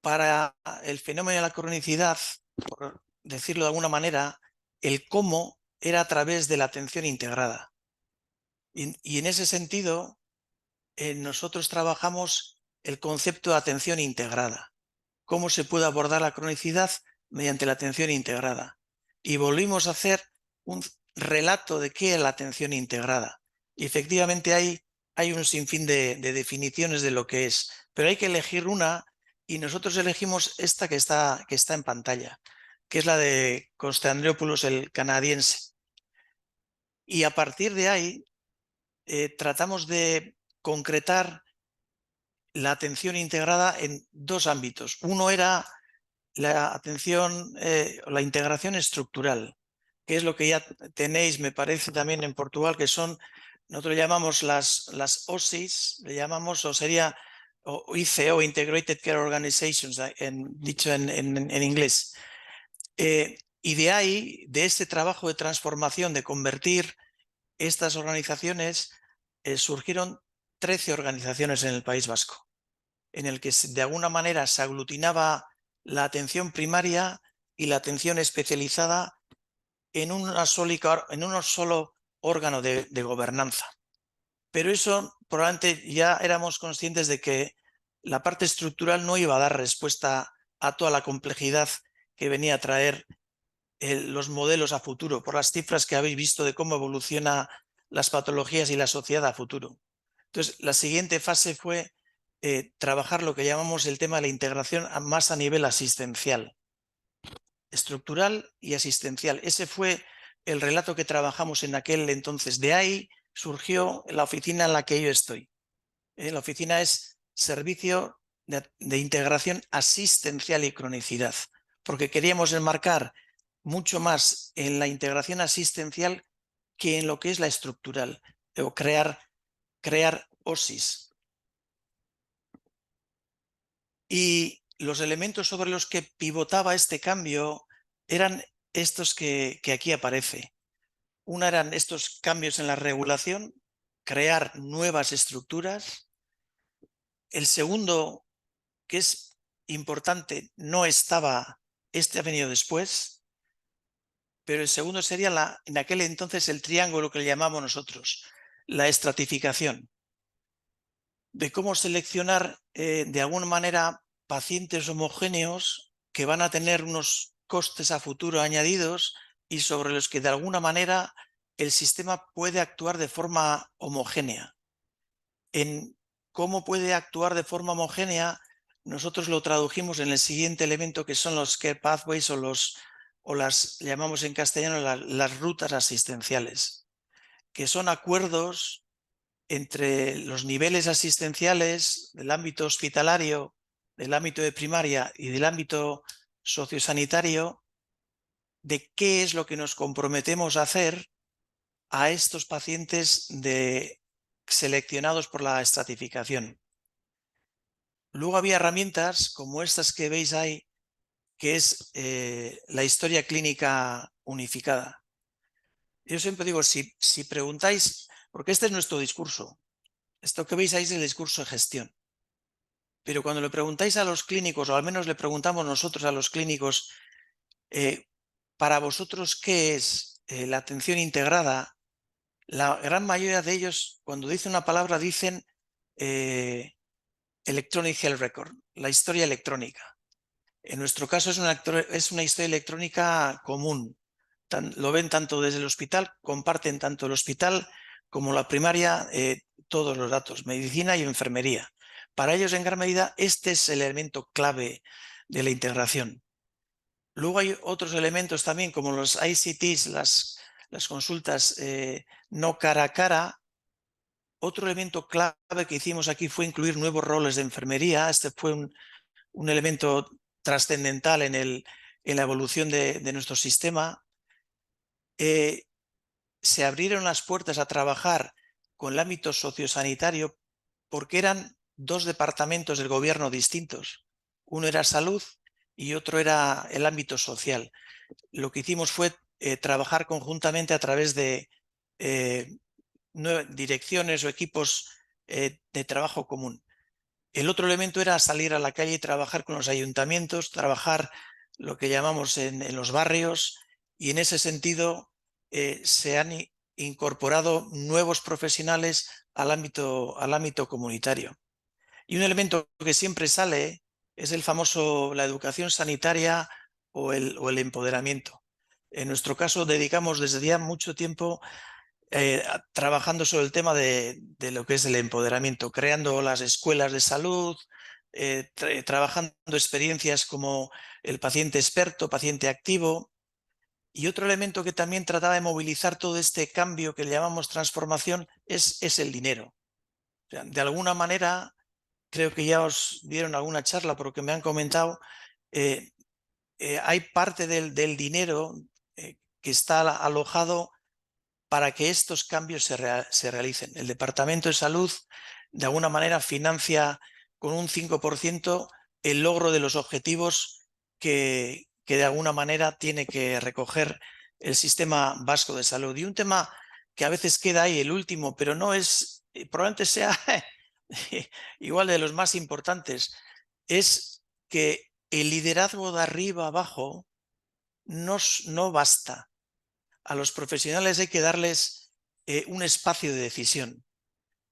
para el fenómeno de la cronicidad, por decirlo de alguna manera, el cómo era a través de la atención integrada. Y en ese sentido, nosotros trabajamos el concepto de atención integrada. ¿Cómo se puede abordar la cronicidad? Mediante la atención integrada. Y volvimos a hacer un relato de qué es la atención integrada. Y efectivamente hay un sinfín de definiciones de lo que es, pero hay que elegir una y nosotros elegimos esta que está en pantalla. que es la de Konstantinopoulos, el canadiense. Y a partir de ahí tratamos de concretar la atención integrada en dos ámbitos. Uno era la atención, la integración estructural, que es lo que ya tenéis, me parece, también en Portugal, que son, nosotros llamamos las OSIs, le llamamos, o sería o ICO, Integrated Care Organizations, dicho en inglés. Y de ahí, de este trabajo de transformación, de convertir estas organizaciones, surgieron 13 organizaciones en el País Vasco, en el que de alguna manera se aglutinaba la atención primaria y la atención especializada en un solo órgano de gobernanza. Pero eso probablemente ya éramos conscientes de que la parte estructural no iba a dar respuesta a toda la complejidad que venía a traer los modelos a futuro, por las cifras que habéis visto de cómo evoluciona las patologías y la sociedad a futuro. Entonces, la siguiente fase fue trabajar lo que llamamos el tema de la integración más a nivel asistencial, estructural y asistencial. Ese fue el relato que trabajamos en aquel entonces. De ahí surgió la oficina en la que yo estoy. La oficina es Servicio de Integración Asistencial y Cronicidad, porque queríamos enmarcar mucho más en la integración asistencial que en lo que es la estructural, o crear OSIs. Y los elementos sobre los que pivotaba este cambio eran estos que aquí aparece. Una eran estos cambios en la regulación, crear nuevas estructuras. El segundo, que es importante, no estaba, este ha venido después, pero el segundo sería en aquel entonces el triángulo que le llamamos nosotros, la estratificación, de cómo seleccionar de alguna manera pacientes homogéneos que van a tener unos costes a futuro añadidos y sobre los que de alguna manera el sistema puede actuar de forma homogénea. En cómo puede actuar de forma homogénea, nosotros lo tradujimos en el siguiente elemento, que son los care pathways o las llamamos en castellano las rutas asistenciales, que son acuerdos entre los niveles asistenciales del ámbito hospitalario, del ámbito de primaria y del ámbito sociosanitario, de qué es lo que nos comprometemos a hacer a estos pacientes seleccionados por la estratificación. Luego había herramientas como estas que veis ahí, que es la historia clínica unificada. Yo siempre digo, si preguntáis, porque este es nuestro discurso, esto que veis ahí es el discurso de gestión, pero cuando le preguntáis a los clínicos, o al menos le preguntamos nosotros a los clínicos, para vosotros, ¿qué es la atención integrada? La gran mayoría de ellos, cuando dicen una palabra, dicen Electronic Health Record, la historia electrónica. En nuestro caso es una historia electrónica común. Lo ven tanto desde el hospital, comparten tanto el hospital como la primaria, todos los datos, medicina y enfermería. Para ellos, en gran medida, este es el elemento clave de la integración. Luego hay otros elementos también, como los ICTs, las consultas no cara a cara. Otro elemento clave que hicimos aquí fue incluir nuevos roles de enfermería. Este fue un elemento trascendental en la evolución de nuestro sistema. Se abrieron las puertas a trabajar con el ámbito sociosanitario porque eran dos departamentos del gobierno distintos. Uno era salud y otro era el ámbito social. Lo que hicimos fue trabajar conjuntamente a través de direcciones o equipos de trabajo común. El otro elemento era salir a la calle y trabajar con los ayuntamientos, trabajar lo que llamamos en los barrios, y en ese sentido se han incorporado nuevos profesionales al ámbito comunitario. Y un elemento que siempre sale es la educación sanitaria o el empoderamiento. En nuestro caso dedicamos desde ya mucho tiempo trabajando sobre el tema de lo que es el empoderamiento, creando las escuelas de salud, trabajando experiencias como el paciente experto, paciente activo. Y otro elemento que también trataba de movilizar todo este cambio que le llamamos transformación es el dinero. O sea, de alguna manera, creo que ya os dieron alguna charla por lo que me han comentado, hay parte del dinero que está alojado para que estos cambios se realicen. El Departamento de Salud, de alguna manera, financia con un 5% el logro de los objetivos que de alguna manera tiene que recoger el Sistema Vasco de Salud. Y un tema que a veces queda ahí, el último, pero no es, probablemente sea igual de los más importantes, es que el liderazgo de arriba abajo no basta. A los profesionales hay que darles un espacio de decisión.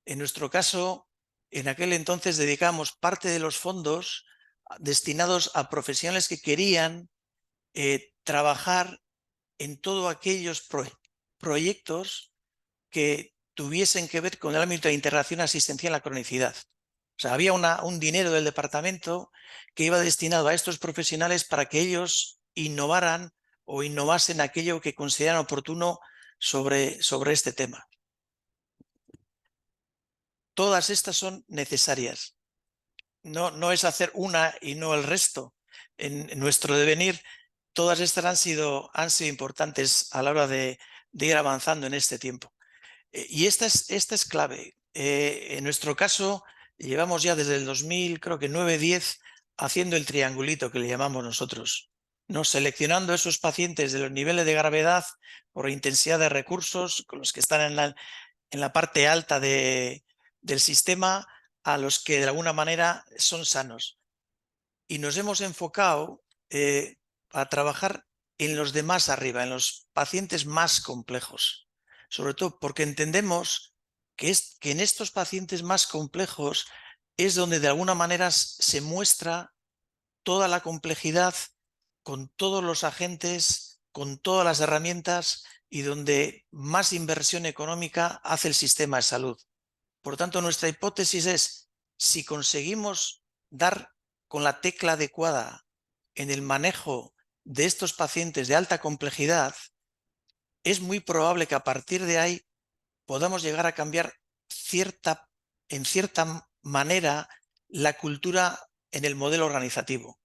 En nuestro caso, en aquel entonces dedicamos parte de los fondos destinados a profesionales que querían trabajar en todos aquellos proyectos que tuviesen que ver con el ámbito de integración asistencial a la cronicidad. O sea, había un dinero del departamento que iba destinado a estos profesionales para que ellos innovaran o innovasen aquello que consideran oportuno sobre este tema. Todas estas son necesarias. No es hacer una y no el resto. En nuestro devenir, todas estas han sido importantes a la hora de ir avanzando en este tiempo. Y esta es clave. En nuestro caso, llevamos ya desde el 2000, creo que 9-10, haciendo el triangulito que le llamamos nosotros, ¿no? Seleccionando esos pacientes de los niveles de gravedad por intensidad de recursos, con los que están en la parte alta del sistema, a los que de alguna manera son sanos. Y nos hemos enfocado a trabajar en los de más arriba, en los pacientes más complejos. Sobre todo porque entendemos que en estos pacientes más complejos es donde de alguna manera se muestra toda la complejidad con todos los agentes, con todas las herramientas y donde más inversión económica hace el sistema de salud. Por tanto, nuestra hipótesis es, si conseguimos dar con la tecla adecuada en el manejo de estos pacientes de alta complejidad, es muy probable que a partir de ahí podamos llegar a cambiar en cierta manera la cultura en el modelo organizativo.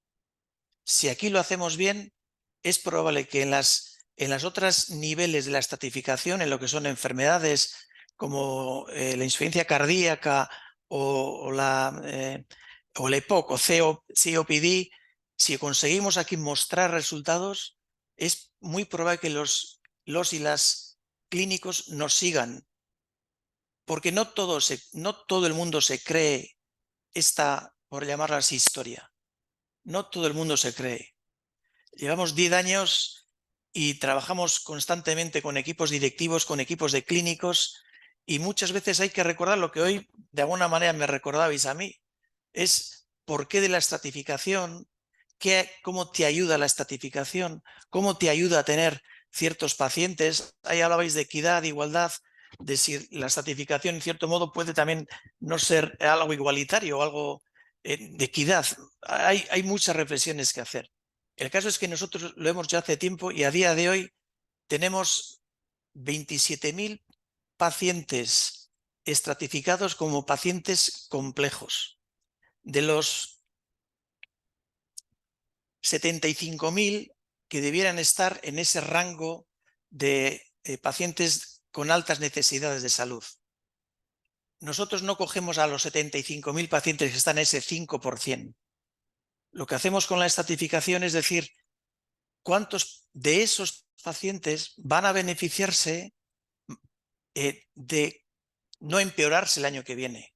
Si aquí lo hacemos bien, es probable que en las otras niveles de la estratificación, en lo que son enfermedades como la insuficiencia cardíaca o la EPOC o COPD, si conseguimos aquí mostrar resultados, es muy probable que los y las clínicos nos sigan, porque no todo el mundo se cree esta, por llamarla así, historia. No todo el mundo se cree. Llevamos 10 años y trabajamos constantemente con equipos directivos, con equipos de clínicos, y muchas veces hay que recordar lo que hoy de alguna manera me recordabais a mí. Es por qué de la estratificación, cómo te ayuda la estratificación, cómo te ayuda a tener ciertos pacientes. Ahí hablabais de equidad, de igualdad, de si la estratificación en cierto modo puede también no ser algo igualitario o algo de equidad. Hay muchas reflexiones que hacer. El caso es que nosotros lo hemos ya hace tiempo y a día de hoy tenemos 27.000 pacientes estratificados como pacientes complejos. De los 75.000 que debieran estar en ese rango de pacientes con altas necesidades de salud. Nosotros no cogemos a los 75.000 pacientes que están en ese 5%. Lo que hacemos con la estratificación es decir, ¿cuántos de esos pacientes van a beneficiarse de no empeorarse el año que viene,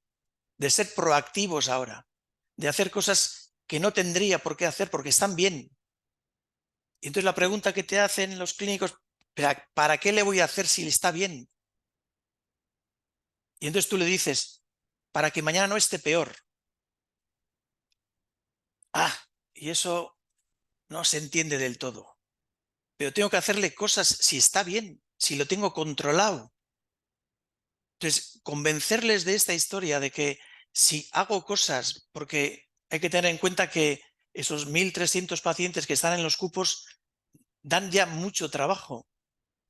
de ser proactivos ahora, de hacer cosas que no tendría por qué hacer porque están bien? Y entonces la pregunta que te hacen los clínicos, ¿para qué le voy a hacer si está bien? Y entonces tú le dices, para que mañana no esté peor. Y eso no se entiende del todo. Pero tengo que hacerle cosas si está bien, si lo tengo controlado. Entonces, convencerles de esta historia de que si hago cosas, porque hay que tener en cuenta que esos 1.300 pacientes que están en los cupos dan ya mucho trabajo.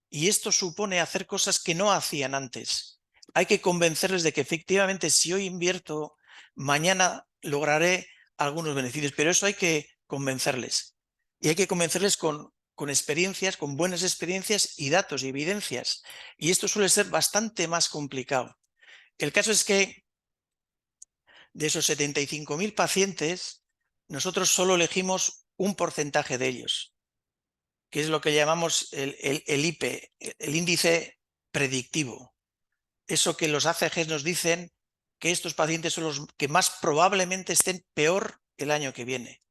Y esto supone hacer cosas que no hacían antes. Hay que convencerles de que efectivamente si hoy invierto, mañana lograré algunos beneficios, pero eso hay que convencerles. Y hay que convencerles con experiencias, con buenas experiencias y datos y evidencias. Y esto suele ser bastante más complicado. El caso es que de esos 75.000 pacientes, nosotros solo elegimos un porcentaje de ellos, que es lo que llamamos el IP, el índice predictivo. Eso que los ACGs nos dicen que estos pacientes son los que más probablemente estén peor el año que viene.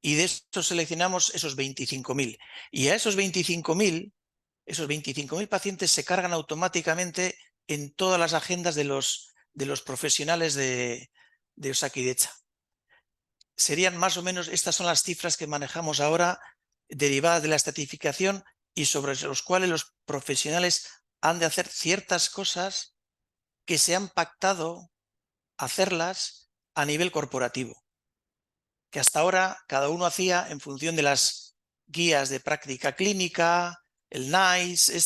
Y de estos seleccionamos esos 25.000. Y a esos 25.000 pacientes se cargan automáticamente en todas las agendas de los profesionales de Osakidetza. Serían más o menos, estas son las cifras que manejamos ahora, derivadas de la estratificación y sobre los cuales los profesionales han de hacer ciertas cosas que se han pactado hacerlas a nivel corporativo, que hasta ahora cada uno hacía en función de las guías de práctica clínica, el NICE,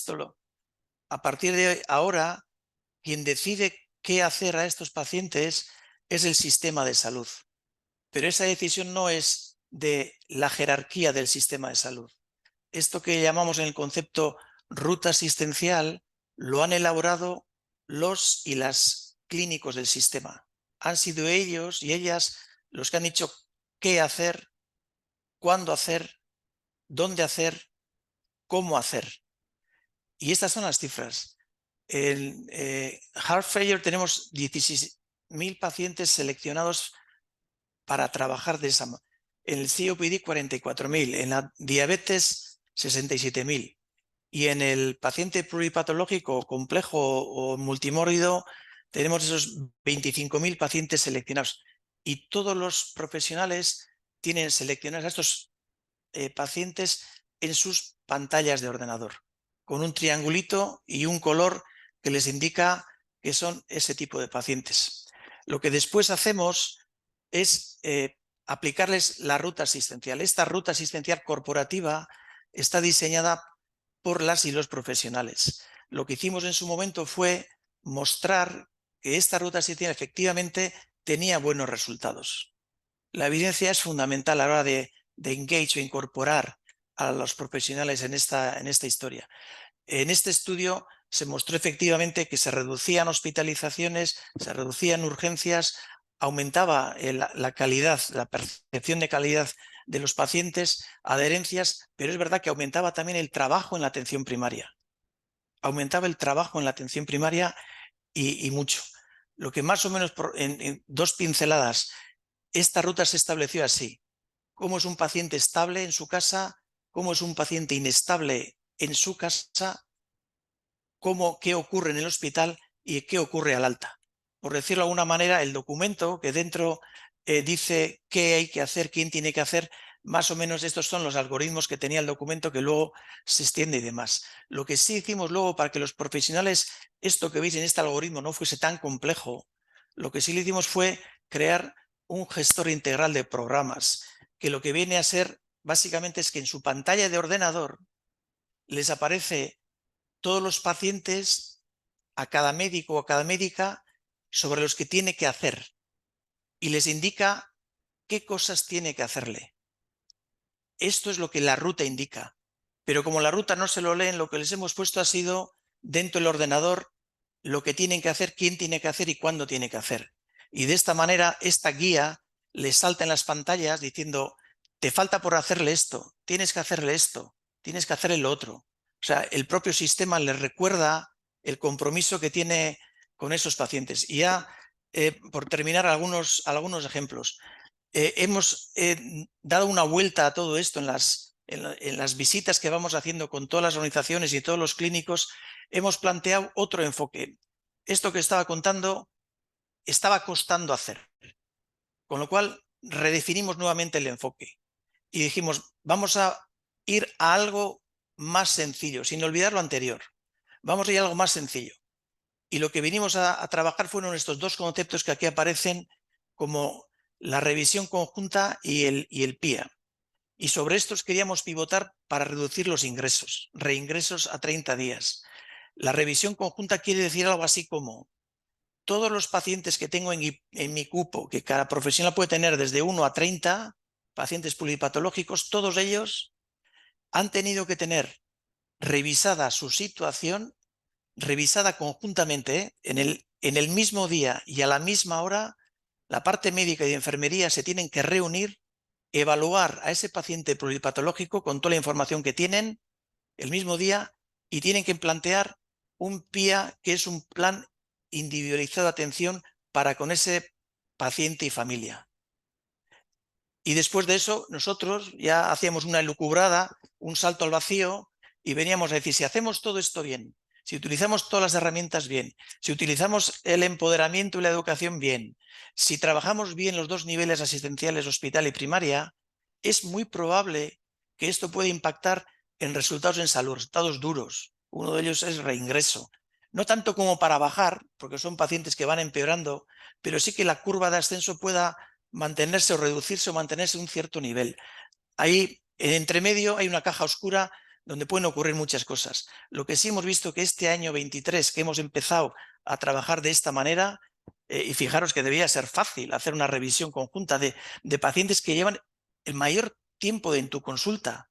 A partir de ahora, quien decide qué hacer a estos pacientes es el sistema de salud. Pero esa decisión no es de la jerarquía del sistema de salud. Esto que llamamos en el concepto ruta asistencial lo han elaborado los y las clínicos del sistema. Han sido ellos y ellas los que han dicho qué hacer, cuándo hacer, dónde hacer, cómo hacer. Y estas son las cifras. En heart failure tenemos 16.000 pacientes seleccionados para trabajar de esa manera. En el COPD 44.000, en la diabetes 67.000 y en el paciente pluripatológico complejo o multimórbido tenemos esos 25.000 pacientes seleccionados y todos los profesionales tienen seleccionados a estos pacientes en sus pantallas de ordenador con un triangulito y un color que les indica que son ese tipo de pacientes. Lo que después hacemos es aplicarles la ruta asistencial. Esta ruta asistencial corporativa está diseñada por las y los profesionales. Lo que hicimos en su momento fue mostrar que esta ruta asistencial efectivamente tenía buenos resultados. La evidencia es fundamental a la hora de engage o incorporar a los profesionales en esta historia. En este estudio se mostró efectivamente que se reducían hospitalizaciones, se reducían urgencias, aumentaba la calidad, la percepción de calidad de los pacientes, adherencias, pero es verdad que aumentaba también el trabajo en la atención primaria. Aumentaba el trabajo en la atención primaria y mucho. Lo que más o menos en 2 pinceladas, esta ruta se estableció así. ¿Cómo es un paciente estable en su casa? ¿Cómo es un paciente inestable en su casa? ¿Qué ocurre en el hospital y qué ocurre al alta? Por decirlo de alguna manera, el documento que dentro dice qué hay que hacer, quién tiene que hacer, más o menos estos son los algoritmos que tenía el documento que luego se extiende y demás. Lo que sí hicimos luego para que los profesionales, esto que veis en este algoritmo no fuese tan complejo, lo que sí le hicimos fue crear un gestor integral de programas, que lo que viene a ser básicamente es que en su pantalla de ordenador les aparece todos los pacientes, a cada médico o a cada médica, sobre los que tiene que hacer y les indica qué cosas tiene que hacerle. Esto es lo que la ruta indica, pero como la ruta no se lo leen, lo que les hemos puesto ha sido dentro del ordenador lo que tienen que hacer, quién tiene que hacer y cuándo tiene que hacer. Y de esta manera esta guía les salta en las pantallas diciendo, te falta por hacerle esto, tienes que hacerle esto, tienes que hacerle lo otro. O sea, el propio sistema les recuerda el compromiso que tiene con esos pacientes. Y ya, por terminar, algunos ejemplos. Hemos dado una vuelta a todo esto en las visitas que vamos haciendo con todas las organizaciones y todos los clínicos. Hemos planteado otro enfoque. Esto que estaba contando estaba costando hacer. Con lo cual, redefinimos nuevamente el enfoque. Y dijimos, vamos a ir a algo más sencillo, sin olvidar lo anterior. Vamos a ir a algo más sencillo. Y lo que vinimos a trabajar fueron estos 2 conceptos que aquí aparecen como la revisión conjunta y el PIA. Y sobre estos queríamos pivotar para reducir los ingresos, reingresos a 30 días. La revisión conjunta quiere decir algo así como: todos los pacientes que tengo en mi cupo, que cada profesional puede tener desde 1 a 30 pacientes pluripatológicos, todos ellos han tenido que tener revisada su situación, revisada conjuntamente, en el mismo día y a la misma hora. La parte médica y de enfermería se tienen que reunir, evaluar a ese paciente pluripatológico con toda la información que tienen el mismo día, y tienen que plantear un PIA, que es un plan individualizado de atención para con ese paciente y familia. Y después de eso, nosotros ya hacíamos una elucubrada, un salto al vacío, y veníamos a decir: si hacemos todo esto bien, si utilizamos todas las herramientas bien, si utilizamos el empoderamiento y la educación bien, si trabajamos bien los dos niveles asistenciales, hospital y primaria, es muy probable que esto pueda impactar en resultados en salud, resultados duros. Uno de ellos es reingreso. No tanto como para bajar, porque son pacientes que van empeorando, pero sí que la curva de ascenso pueda mantenerse o reducirse o mantenerse a un cierto nivel. Ahí, en entremedio, hay una caja oscura donde pueden ocurrir muchas cosas. Lo que sí hemos visto que este año 23, que hemos empezado a trabajar de esta manera, y fijaros que debía ser fácil hacer una revisión conjunta de pacientes que llevan el mayor tiempo en tu consulta,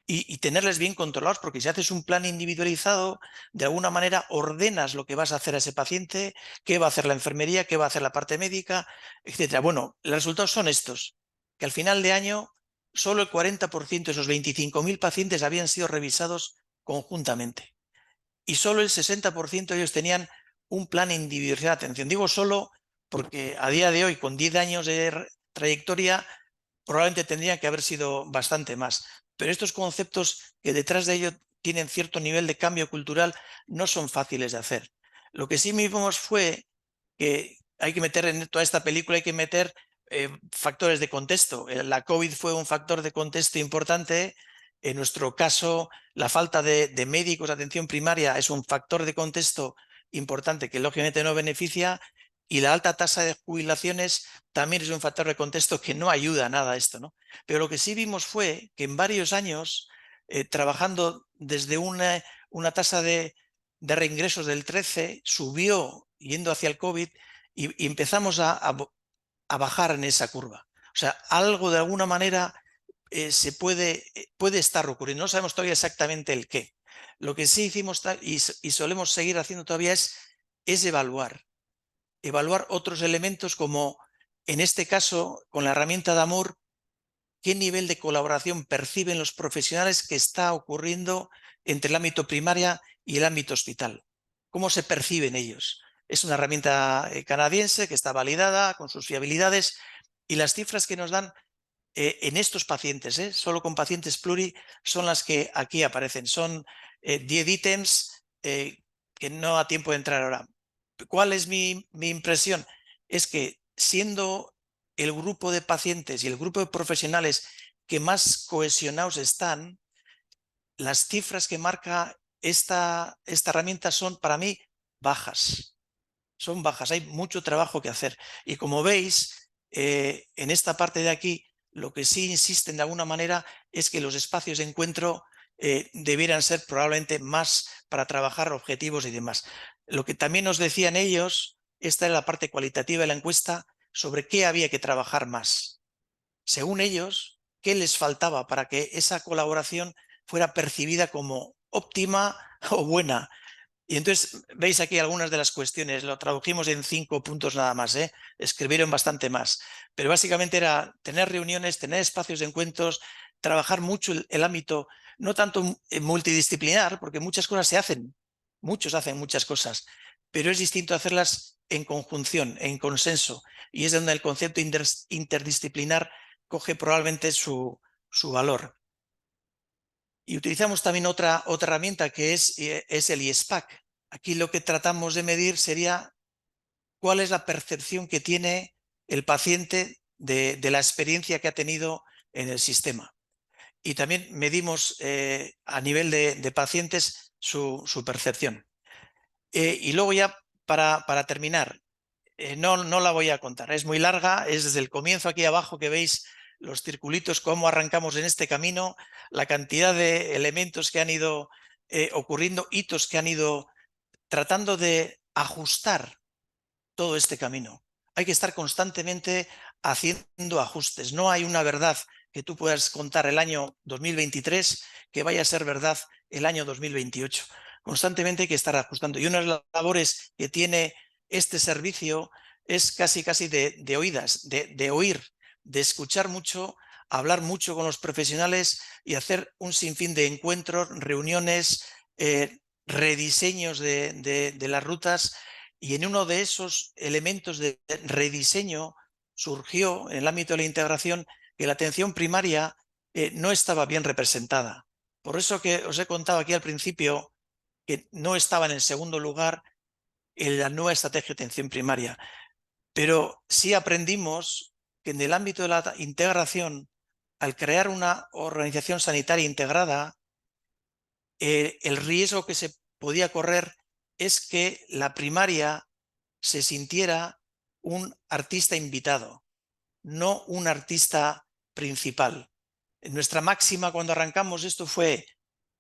y tenerles bien controlados, porque si haces un plan individualizado, de alguna manera ordenas lo que vas a hacer a ese paciente, qué va a hacer la enfermería, qué va a hacer la parte médica, etcétera. Bueno, los resultados son estos: que al final de año solo el 40% de esos 25.000 pacientes habían sido revisados conjuntamente, y solo el 60% de ellos tenían un plan individualizado de atención. Digo solo porque a día de hoy, con 10 años de trayectoria, probablemente tendrían que haber sido bastante más. Pero estos conceptos, que detrás de ello tienen cierto nivel de cambio cultural, no son fáciles de hacer. Lo que sí vimos fue que hay que meter en toda esta película, hay que meter factores de contexto. La COVID fue un factor de contexto importante. En nuestro caso, la falta de médicos de atención primaria es un factor de contexto importante que lógicamente no beneficia, y la alta tasa de jubilaciones también es un factor de contexto que no ayuda nada a esto, ¿no? Pero lo que sí vimos fue que en varios años, trabajando desde una tasa de reingresos del 13, subió yendo hacia el COVID, y empezamos a bajar en esa curva. O sea, algo de alguna manera se puede estar ocurriendo. No sabemos todavía exactamente el qué. Lo que sí hicimos y solemos seguir haciendo todavía es evaluar otros elementos, como en este caso con la herramienta de Amur, qué nivel de colaboración perciben los profesionales que está ocurriendo entre el ámbito primaria y el ámbito hospital. ¿Cómo se perciben ellos? Es una herramienta canadiense que está validada con sus fiabilidades, y las cifras que nos dan en estos pacientes, solo con pacientes pluri, son las que aquí aparecen. Son 10 ítems que no da tiempo de entrar ahora. ¿Cuál es mi impresión? Es que, siendo el grupo de pacientes y el grupo de profesionales que más cohesionados están, las cifras que marca esta herramienta son, para mí, bajas. Son bajas, hay mucho trabajo que hacer. Y como veis, en esta parte de aquí, lo que sí insisten de alguna manera es que los espacios de encuentro debieran ser probablemente más para trabajar objetivos y demás. Lo que también nos decían ellos, esta era la parte cualitativa de la encuesta, sobre qué había que trabajar más. Según ellos, qué les faltaba para que esa colaboración fuera percibida como óptima o buena. Y entonces veis aquí algunas de las cuestiones. Lo tradujimos en 5 puntos nada más, escribieron bastante más, pero básicamente era tener reuniones, tener espacios de encuentros, trabajar mucho el ámbito, no tanto multidisciplinar, porque muchas cosas se hacen, muchos hacen muchas cosas, pero es distinto hacerlas en conjunción, en consenso, y es donde el concepto interdisciplinar coge probablemente su valor. Y utilizamos también otra herramienta, que es el IESPAC. Aquí lo que tratamos de medir sería cuál es la percepción que tiene el paciente de la experiencia que ha tenido en el sistema. Y también medimos a nivel de pacientes su percepción. Y luego, ya para terminar, no la voy a contar, es muy larga, es desde el comienzo aquí abajo que veis los circulitos, cómo arrancamos en este camino, la cantidad de elementos que han ido ocurriendo, hitos que han ido tratando de ajustar todo este camino. Hay que estar constantemente haciendo ajustes. No hay una verdad que tú puedas contar el año 2023 que vaya a ser verdad el año 2028. Constantemente hay que estar ajustando. Y una de las labores que tiene este servicio es casi de oídas, de oír, de escuchar mucho, hablar mucho con los profesionales y hacer un sinfín de encuentros, reuniones, rediseños de las rutas. Y en uno de esos elementos de rediseño surgió en el ámbito de la integración que la atención primaria no estaba bien representada. Por eso que os he contado aquí al principio que no estaba en el segundo lugar en la nueva estrategia de atención primaria. Pero sí aprendimos que en el ámbito de la integración, al crear una organización sanitaria integrada, el riesgo que se podía correr es que la primaria se sintiera un artista invitado, no un artista principal. Nuestra máxima cuando arrancamos esto fue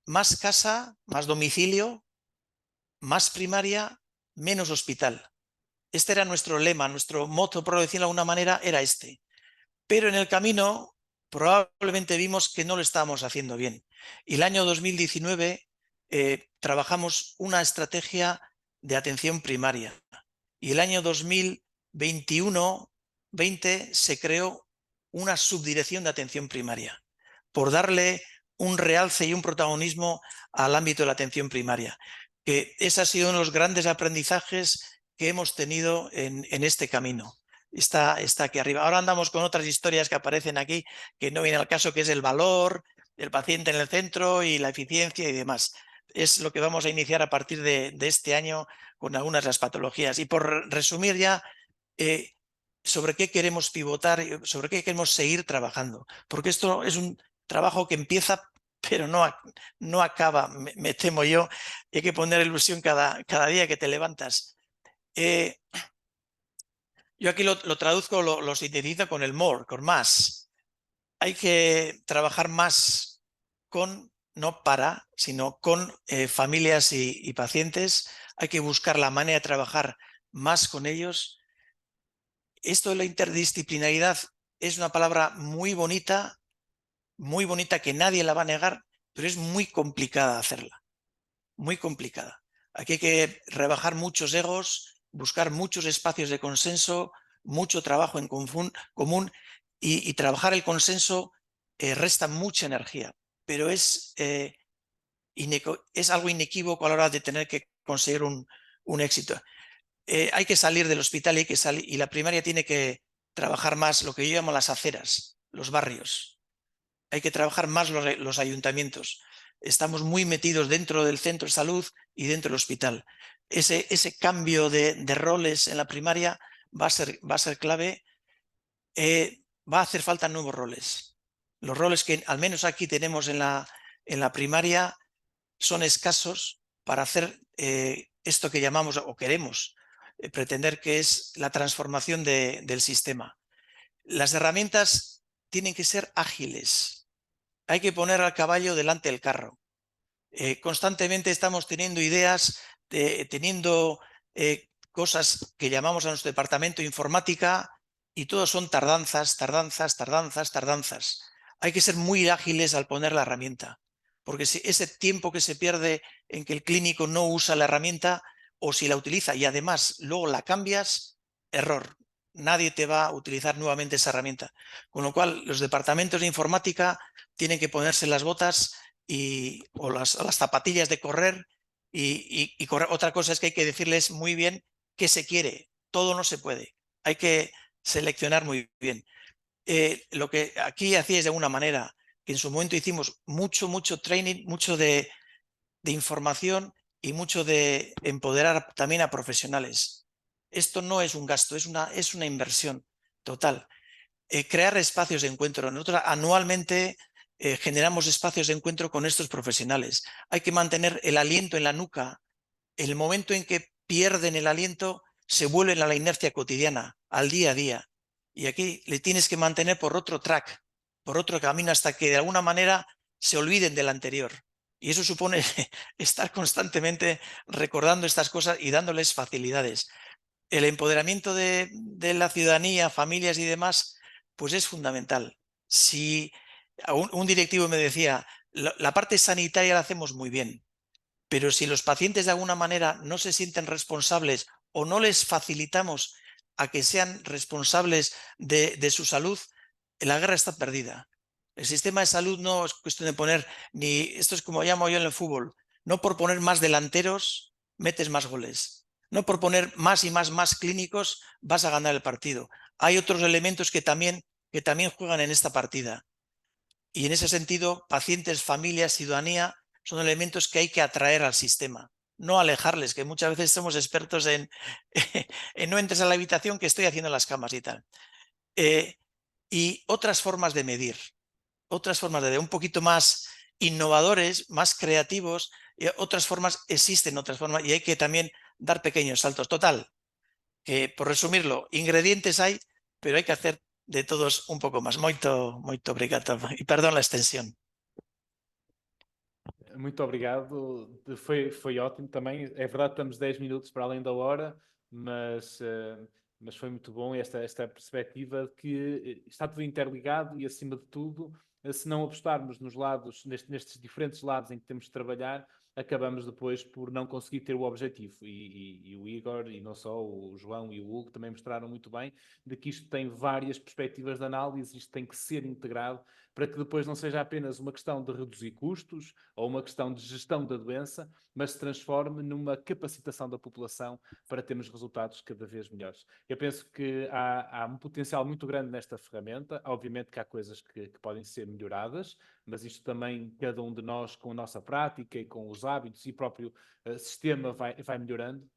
más casa, más domicilio, más primaria, menos hospital. Este era nuestro lema, nuestro moto, por decirlo de alguna manera, era este. Pero en el camino probablemente vimos que no lo estábamos haciendo bien. Y el año 2019 trabajamos una estrategia de atención primaria. Y el año 2021-20 se creó una subdirección de atención primaria por darle un realce y un protagonismo al ámbito de la atención primaria. Que ese ha sido uno de los grandes aprendizajes que hemos tenido en este camino. Está aquí arriba. Ahora andamos con otras historias que aparecen aquí que no vienen al caso, que es el valor, el paciente en el centro y la eficiencia y demás. Es lo que vamos a iniciar a partir de este año con algunas de las patologías. Y por resumir ya, sobre qué queremos pivotar, sobre qué queremos seguir trabajando. Porque esto es un trabajo que empieza, pero no acaba, me temo yo. Hay que poner ilusión cada día que te levantas. Yo aquí lo traduzco, lo sintetizo con el more, con más. Hay que trabajar más con, no para, sino con familias y pacientes. Hay que buscar la manera de trabajar más con ellos. Esto de la interdisciplinaridad es una palabra muy bonita que nadie la va a negar, pero es muy complicada hacerla. Muy complicada. Aquí hay que rebajar muchos egos, buscar muchos espacios de consenso, mucho trabajo en común y trabajar el consenso resta mucha energía, pero es algo inequívoco a la hora de tener que conseguir un éxito. Hay que salir del hospital y la primaria tiene que trabajar más lo que yo llamo las aceras, los barrios. Hay que trabajar más los ayuntamientos. Estamos muy metidos dentro del centro de salud y dentro del hospital. Ese cambio de roles en la primaria va a ser clave. Va a hacer falta nuevos roles. Los roles que al menos aquí tenemos en la primaria son escasos para hacer esto que llamamos o queremos pretender que es la transformación del sistema. Las herramientas tienen que ser ágiles. Hay que poner al caballo delante del carro. Constantemente estamos teniendo ideas, teniendo cosas que llamamos a nuestro departamento de informática y todo son tardanzas. Hay que ser muy ágiles al poner la herramienta, porque si ese tiempo que se pierde en que el clínico no usa la herramienta o si la utiliza y además luego la cambias, error. Nadie te va a utilizar nuevamente esa herramienta. Con lo cual, los departamentos de informática tienen que ponerse las botas o las zapatillas de correr y correr. Otra cosa es que hay que decirles muy bien qué se quiere. Todo no se puede. Hay que seleccionar muy bien. Lo que aquí hacíais de alguna manera, que en su momento hicimos mucho training, mucho de información y mucho de empoderar también a profesionales. Esto no es un gasto, es una inversión total. Crear espacios de encuentro. Nosotros anualmente generamos espacios de encuentro con estos profesionales. Hay que mantener el aliento en la nuca. El momento en que pierden el aliento se vuelven a la inercia cotidiana, al día a día. Y aquí le tienes que mantener por otro track, por otro camino, hasta que de alguna manera se olviden del anterior. Y eso supone estar constantemente recordando estas cosas y dándoles facilidades. El empoderamiento de la ciudadanía, familias y demás, pues es fundamental. Si un directivo me decía, la parte sanitaria la hacemos muy bien, pero si los pacientes de alguna manera no se sienten responsables o no les facilitamos a que sean responsables de su salud, la guerra está perdida. El sistema de salud no es cuestión de poner, esto es como llamo yo en el fútbol, no por poner más delanteros metes más goles. No por poner más y más clínicos vas a ganar el partido. Hay otros elementos que también juegan en esta partida. Y en ese sentido, pacientes, familias, ciudadanía son elementos que hay que atraer al sistema, no alejarles, que muchas veces somos expertos en no entres a la habitación que estoy haciendo las camas y tal. Y otras formas de medir, un poquito más innovadores, más creativos, otras formas, existen otras formas y hay que también dar pequeños saltos. Total, que por resumirlo, ingredientes hay, pero hay que hacer de todos un pouco máis. Moito obrigado e perdón a extensión. Muito obrigado, foi ótimo também. É verdade, estamos 10 minutos para além da hora, mas foi muito bom esta perspectiva de que está tudo interligado e, acima de tudo, se não apostarmos nos lados, nestes diferentes lados em que temos de trabalhar, acabamos depois por não conseguir ter o objetivo. E o Igor, e não só, o João e o Hugo também mostraram muito bem de que isto tem várias perspectivas de análise, isto tem que ser integrado para que depois não seja apenas uma questão de reduzir custos ou uma questão de gestão da doença, mas se transforme numa capacitação da população para termos resultados cada vez melhores. Eu penso que há um potencial muito grande nesta ferramenta. Obviamente que há coisas que podem ser melhoradas, mas isto também, cada um de nós, com a nossa prática e com os hábitos e o próprio sistema vai melhorando.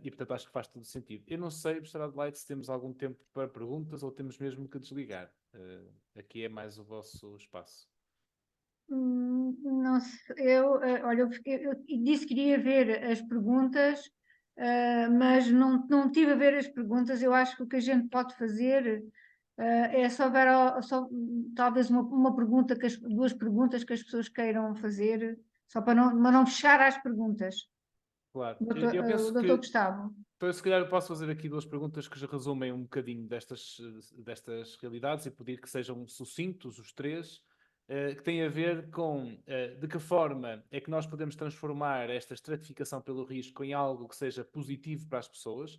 E, portanto, acho que faz todo sentido. Eu não sei, professor Adelaide, se temos algum tempo para perguntas ou temos mesmo que desligar. Aqui é mais o vosso espaço. Não sei, olha, eu disse que iria ver as perguntas, mas não tive a ver as perguntas. Eu acho que o que a gente pode fazer é só ver talvez uma pergunta, duas perguntas que as pessoas queiram fazer, só para não fechar às perguntas. Claro. Eu penso o doutor Gustavo. Então, se calhar eu posso fazer aqui duas perguntas que resumem um bocadinho destas realidades e pedir que sejam sucintos os três, que têm a ver com de que forma é que nós podemos transformar esta estratificação pelo risco em algo que seja positivo para as pessoas.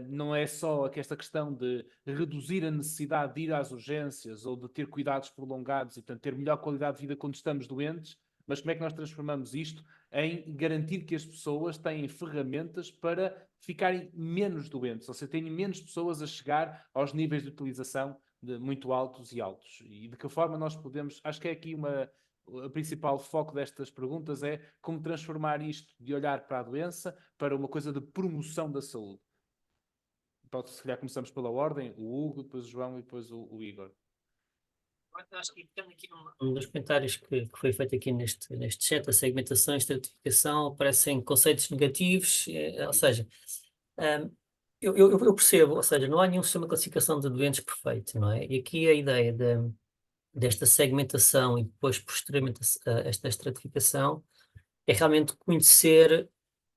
Não é só esta questão de reduzir a necessidade de ir às urgências ou de ter cuidados prolongados e, portanto, ter melhor qualidade de vida quando estamos doentes, mas como é que nós transformamos isto em garantir que as pessoas têm ferramentas para ficarem menos doentes, ou seja, têm menos pessoas a chegar aos níveis de utilização muito altos e altos. E de que forma nós podemos... Acho que é aqui o principal foco destas perguntas é como transformar isto de olhar para a doença para uma coisa de promoção da saúde. Então, se calhar começamos pela ordem, o Hugo, depois o João e depois o Igor. Acho que tem aqui um dos comentários que foi feito aqui neste chat, a segmentação e estratificação, aparecem conceitos negativos, ou seja, eu percebo, ou seja, não há nenhum sistema de classificação de doentes perfeito, não é? E aqui a ideia desta segmentação e depois posteriormente esta estratificação é realmente conhecer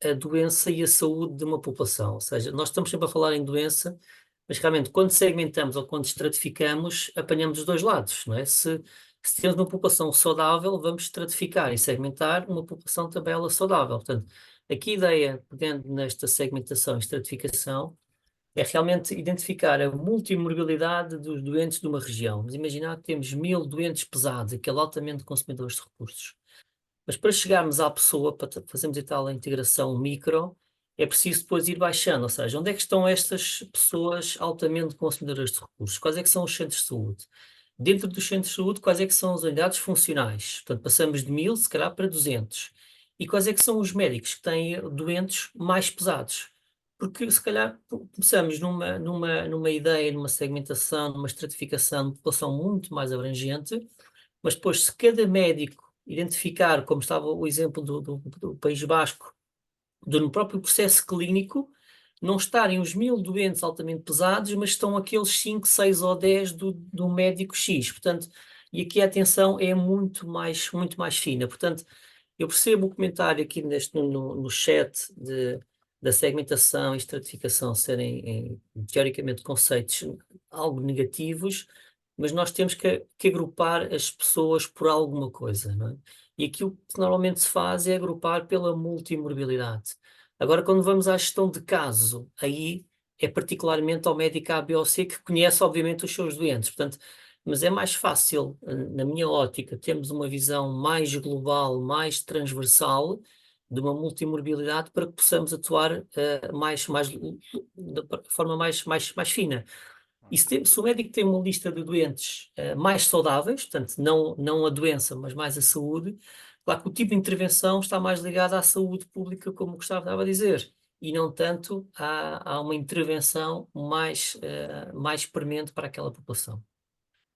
a doença e a saúde de uma população, ou seja, nós estamos sempre a falar em doença, mas realmente quando segmentamos ou quando estratificamos, apanhamos os dois lados, não é? Se temos uma população saudável, vamos estratificar e segmentar uma população também ela saudável. Portanto, aqui a ideia, pegando nesta segmentação e estratificação, é realmente identificar a multimorbilidade dos doentes de uma região. Vamos imaginar que temos 1000 doentes pesados, aquele altamente consumidores de recursos. Mas para chegarmos à pessoa, para fazermos a tal integração micro, é preciso depois ir baixando, ou seja, onde é que estão estas pessoas altamente consumidoras de recursos? Quais é que são os centros de saúde? Dentro dos centros de saúde, quais é que são as unidades funcionais? Portanto, passamos de 1000, se calhar, para 200. E quais é que são os médicos que têm doentes mais pesados? Porque, se calhar, começamos numa ideia, numa segmentação, numa estratificação de população muito mais abrangente, mas depois, se cada médico identificar, como estava o exemplo do País Basco, no próprio processo clínico, não estarem os 1000 doentes altamente pesados, mas estão aqueles 5, 6 ou 10 do médico X. Portanto, e aqui a atenção é muito mais fina. Portanto, eu percebo o comentário aqui no chat da segmentação e estratificação serem, teoricamente, conceitos algo negativos, mas nós temos que agrupar as pessoas por alguma coisa, não é? E aquilo que normalmente se faz é agrupar pela multimorbilidade. Agora, quando vamos à gestão de caso, aí é particularmente ao médico A, B ou C que conhece, obviamente, os seus doentes. Portanto, mas é mais fácil, na minha ótica, termos uma visão mais global, mais transversal, de uma multimorbilidade para que possamos atuar de forma mais fina. E se o médico tem uma lista de doentes mais saudáveis, portanto, não a doença, mas mais a saúde, claro que o tipo de intervenção está mais ligado à saúde pública, como o Gustavo estava a dizer, e não tanto a uma intervenção mais premente para aquela população.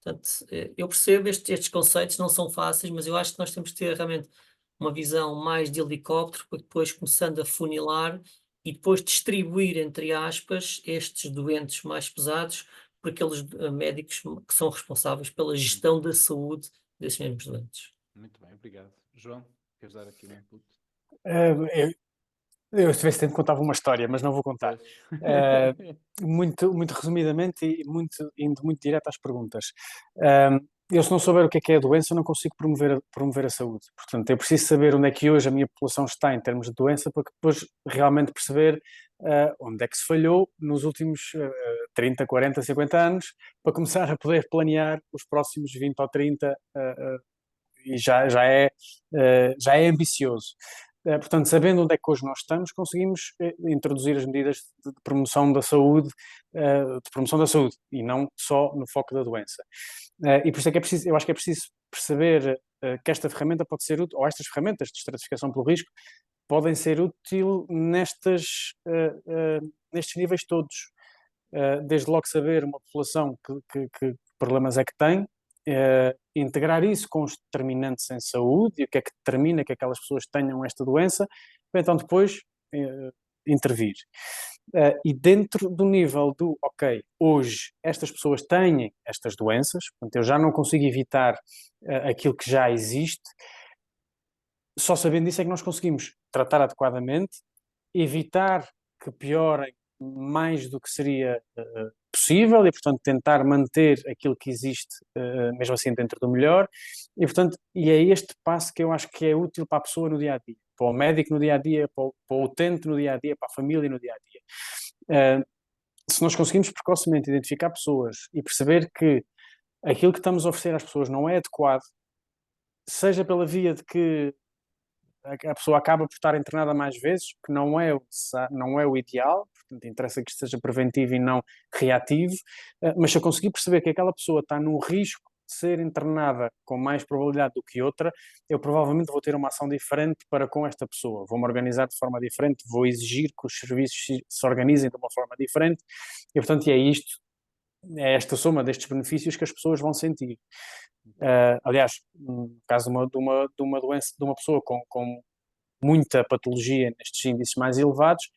Portanto, eu percebo estes conceitos, não são fáceis, mas eu acho que nós temos que ter realmente uma visão mais de helicóptero, para depois começando a funilar e depois distribuir, entre aspas, estes doentes mais pesados por aqueles médicos que são responsáveis pela gestão da saúde desses mesmos doentes. Muito bem, obrigado. João, queres dar aqui um input? Eu, se tivesse tempo, contava uma história, mas não vou contar. Muito resumidamente e indo muito direto às perguntas. Eu, se não souber o que é a doença, eu não consigo promover a saúde. Portanto, eu preciso saber onde é que hoje a minha população está em termos de doença, para depois realmente perceber onde é que se falhou nos últimos 30, 40, 50 anos, para começar a poder planear os próximos 20 ou 30, e já é ambicioso. Portanto, sabendo onde é que hoje nós estamos, conseguimos introduzir as medidas de promoção da saúde, e não só no foco da doença. E por isso é que eu acho que é preciso perceber que esta ferramenta pode ser útil, ou estas ferramentas de estratificação pelo risco podem ser úteis nestes níveis todos. Desde logo saber uma população que problemas é que tem, integrar isso com os determinantes em saúde e o que é que determina que aquelas pessoas tenham esta doença, para então depois intervir. E dentro do nível do, ok, hoje estas pessoas têm estas doenças, portanto eu já não consigo evitar aquilo que já existe, só sabendo isso é que nós conseguimos tratar adequadamente, evitar que piorem mais do que seria possível e, portanto, tentar manter aquilo que existe, mesmo assim, dentro do melhor. E, portanto, é este passo que eu acho que é útil para a pessoa no dia-a-dia, para o médico no dia-a-dia, para o utente no dia-a-dia, para a família no dia-a-dia. Se nós conseguimos precocemente identificar pessoas e perceber que aquilo que estamos a oferecer às pessoas não é adequado, seja pela via de que a pessoa acaba por estar internada mais vezes, que não é o ideal, portanto interessa que isto seja preventivo e não reativo, mas se eu conseguir perceber que aquela pessoa está num risco de ser internada com mais probabilidade do que outra, eu provavelmente vou ter uma ação diferente para com esta pessoa, vou-me organizar de forma diferente, vou exigir que os serviços se organizem de uma forma diferente, e portanto é esta soma destes benefícios que as pessoas vão sentir. Aliás, no caso de uma doença, de uma pessoa com muita patologia nestes índices mais elevados,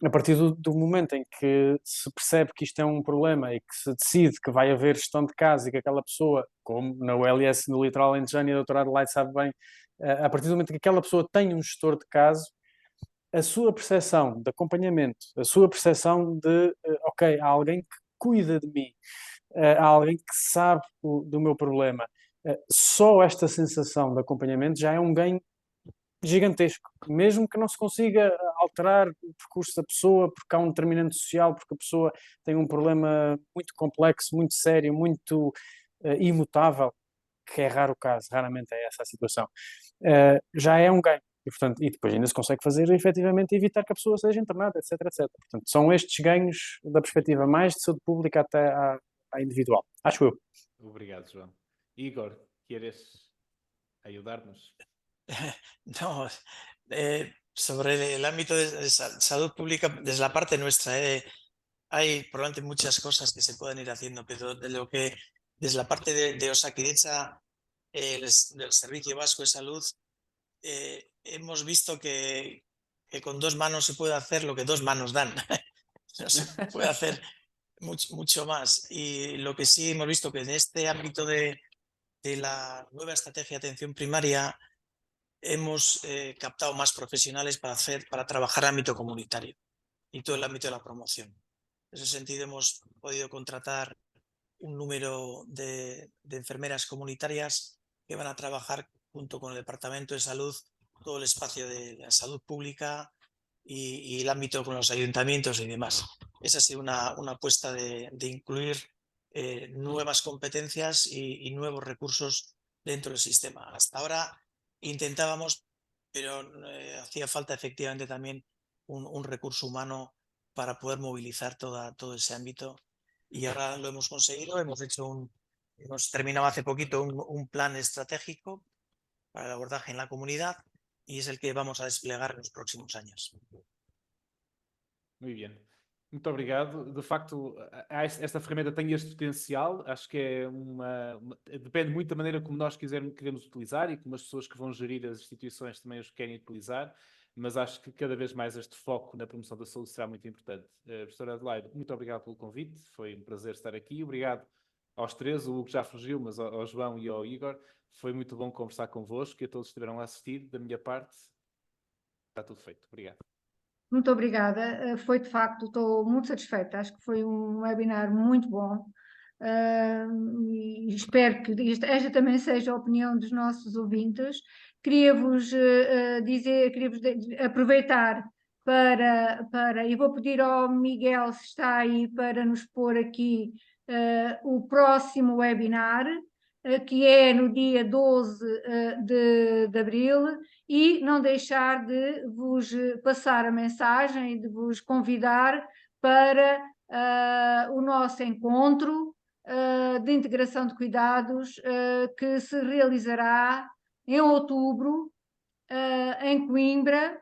a partir do momento em que se percebe que isto é um problema e que se decide que vai haver gestão de caso e que aquela pessoa, como na ULS no Litoral Alentejano e a doutora Adelaide sabe bem, a partir do momento em que aquela pessoa tem um gestor de caso, a sua percepção de acompanhamento, a sua percepção de, ok, há alguém que cuida de mim, há alguém que sabe do meu problema, só esta sensação de acompanhamento já é um ganho gigantesco, mesmo que não se consiga alterar o percurso da pessoa porque há um determinante social, porque a pessoa tem um problema muito complexo, muito sério, muito imutável, que é raro o caso, raramente é essa a situação, já é um ganho. E, portanto, e depois ainda se consegue fazer efetivamente evitar que a pessoa seja internada, etc, etc. Portanto, são estes ganhos da perspectiva mais de saúde pública até à individual, acho eu. Obrigado, João. Igor, queres ayudarnos? No, sobre el ámbito de salud pública, desde la parte nuestra, hay probablemente muchas cosas que se pueden ir haciendo, pero desde la parte de Osakidetza, del Servicio Vasco de Salud, hemos visto que con 2 manos se puede hacer lo que 2 manos dan. no se puede hacer mucho más. Y lo que sí hemos visto que en este ámbito de la nueva estrategia de atención primaria hemos captado más profesionales para trabajar ámbito comunitario y todo el ámbito de la promoción. En ese sentido hemos podido contratar un número de enfermeras comunitarias que van a trabajar junto con el Departamento de Salud todo el espacio de la salud pública y el ámbito con los ayuntamientos y demás. Esa ha sido una apuesta de incluir nuevas competencias y nuevos recursos dentro del sistema. Hasta ahora intentábamos, pero hacía falta efectivamente también un recurso humano para poder movilizar todo ese ámbito, y ahora lo hemos conseguido. Hemos terminado hace poquito un plan estratégico para el abordaje en la comunidad y es el que vamos a desplegar en los próximos años. Muito bem. Muito obrigado. De facto, esta ferramenta tem este potencial. Acho que é depende muito da maneira como nós queremos utilizar e como as pessoas que vão gerir as instituições também os querem utilizar, mas acho que cada vez mais este foco na promoção da saúde será muito importante. Professora Adelaide, muito obrigado pelo convite. Foi um prazer estar aqui. Obrigado aos três, o Hugo já fugiu, mas ao João e ao Igor. Foi muito bom conversar convosco e a todos que estiveram a assistir. Da minha parte, está tudo feito. Obrigado. Muito obrigada. Foi de facto, estou muito satisfeita. Acho que foi um webinar muito bom. E espero que esta também seja a opinião dos nossos ouvintes. Queria-vos aproveitar e vou pedir ao Miguel, se está aí, para nos pôr aqui o próximo webinar, que é no dia 12 de abril, e não deixar de vos passar a mensagem e de vos convidar para o nosso encontro de integração de cuidados que se realizará em outubro em Coimbra,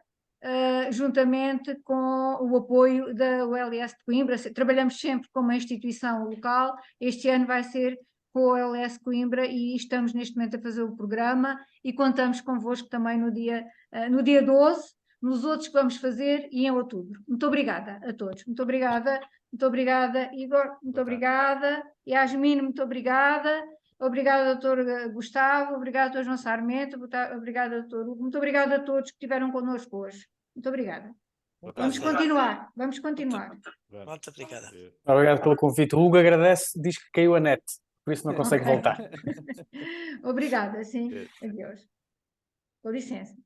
juntamente com o apoio da ULS de Coimbra. Trabalhamos sempre com uma instituição local. Este ano vai ser com a ULS Coimbra e estamos neste momento a fazer o programa e contamos convosco também no dia 12, nos outros que vamos fazer e em outubro. Muito obrigada a todos. Muito obrigada, Igor, muito obrigada. Yasmin, muito obrigada. Obrigada, doutor Gustavo, obrigada, doutor João Sarmento, obrigada, doutor Hugo, muito obrigada a todos que estiveram connosco hoje. Muito obrigada. Vamos continuar. Muito obrigada. Obrigado pelo convite. O Hugo agradece, diz que caiu a net, por isso não consegue voltar. Obrigada, sim. Adeus. Com licença.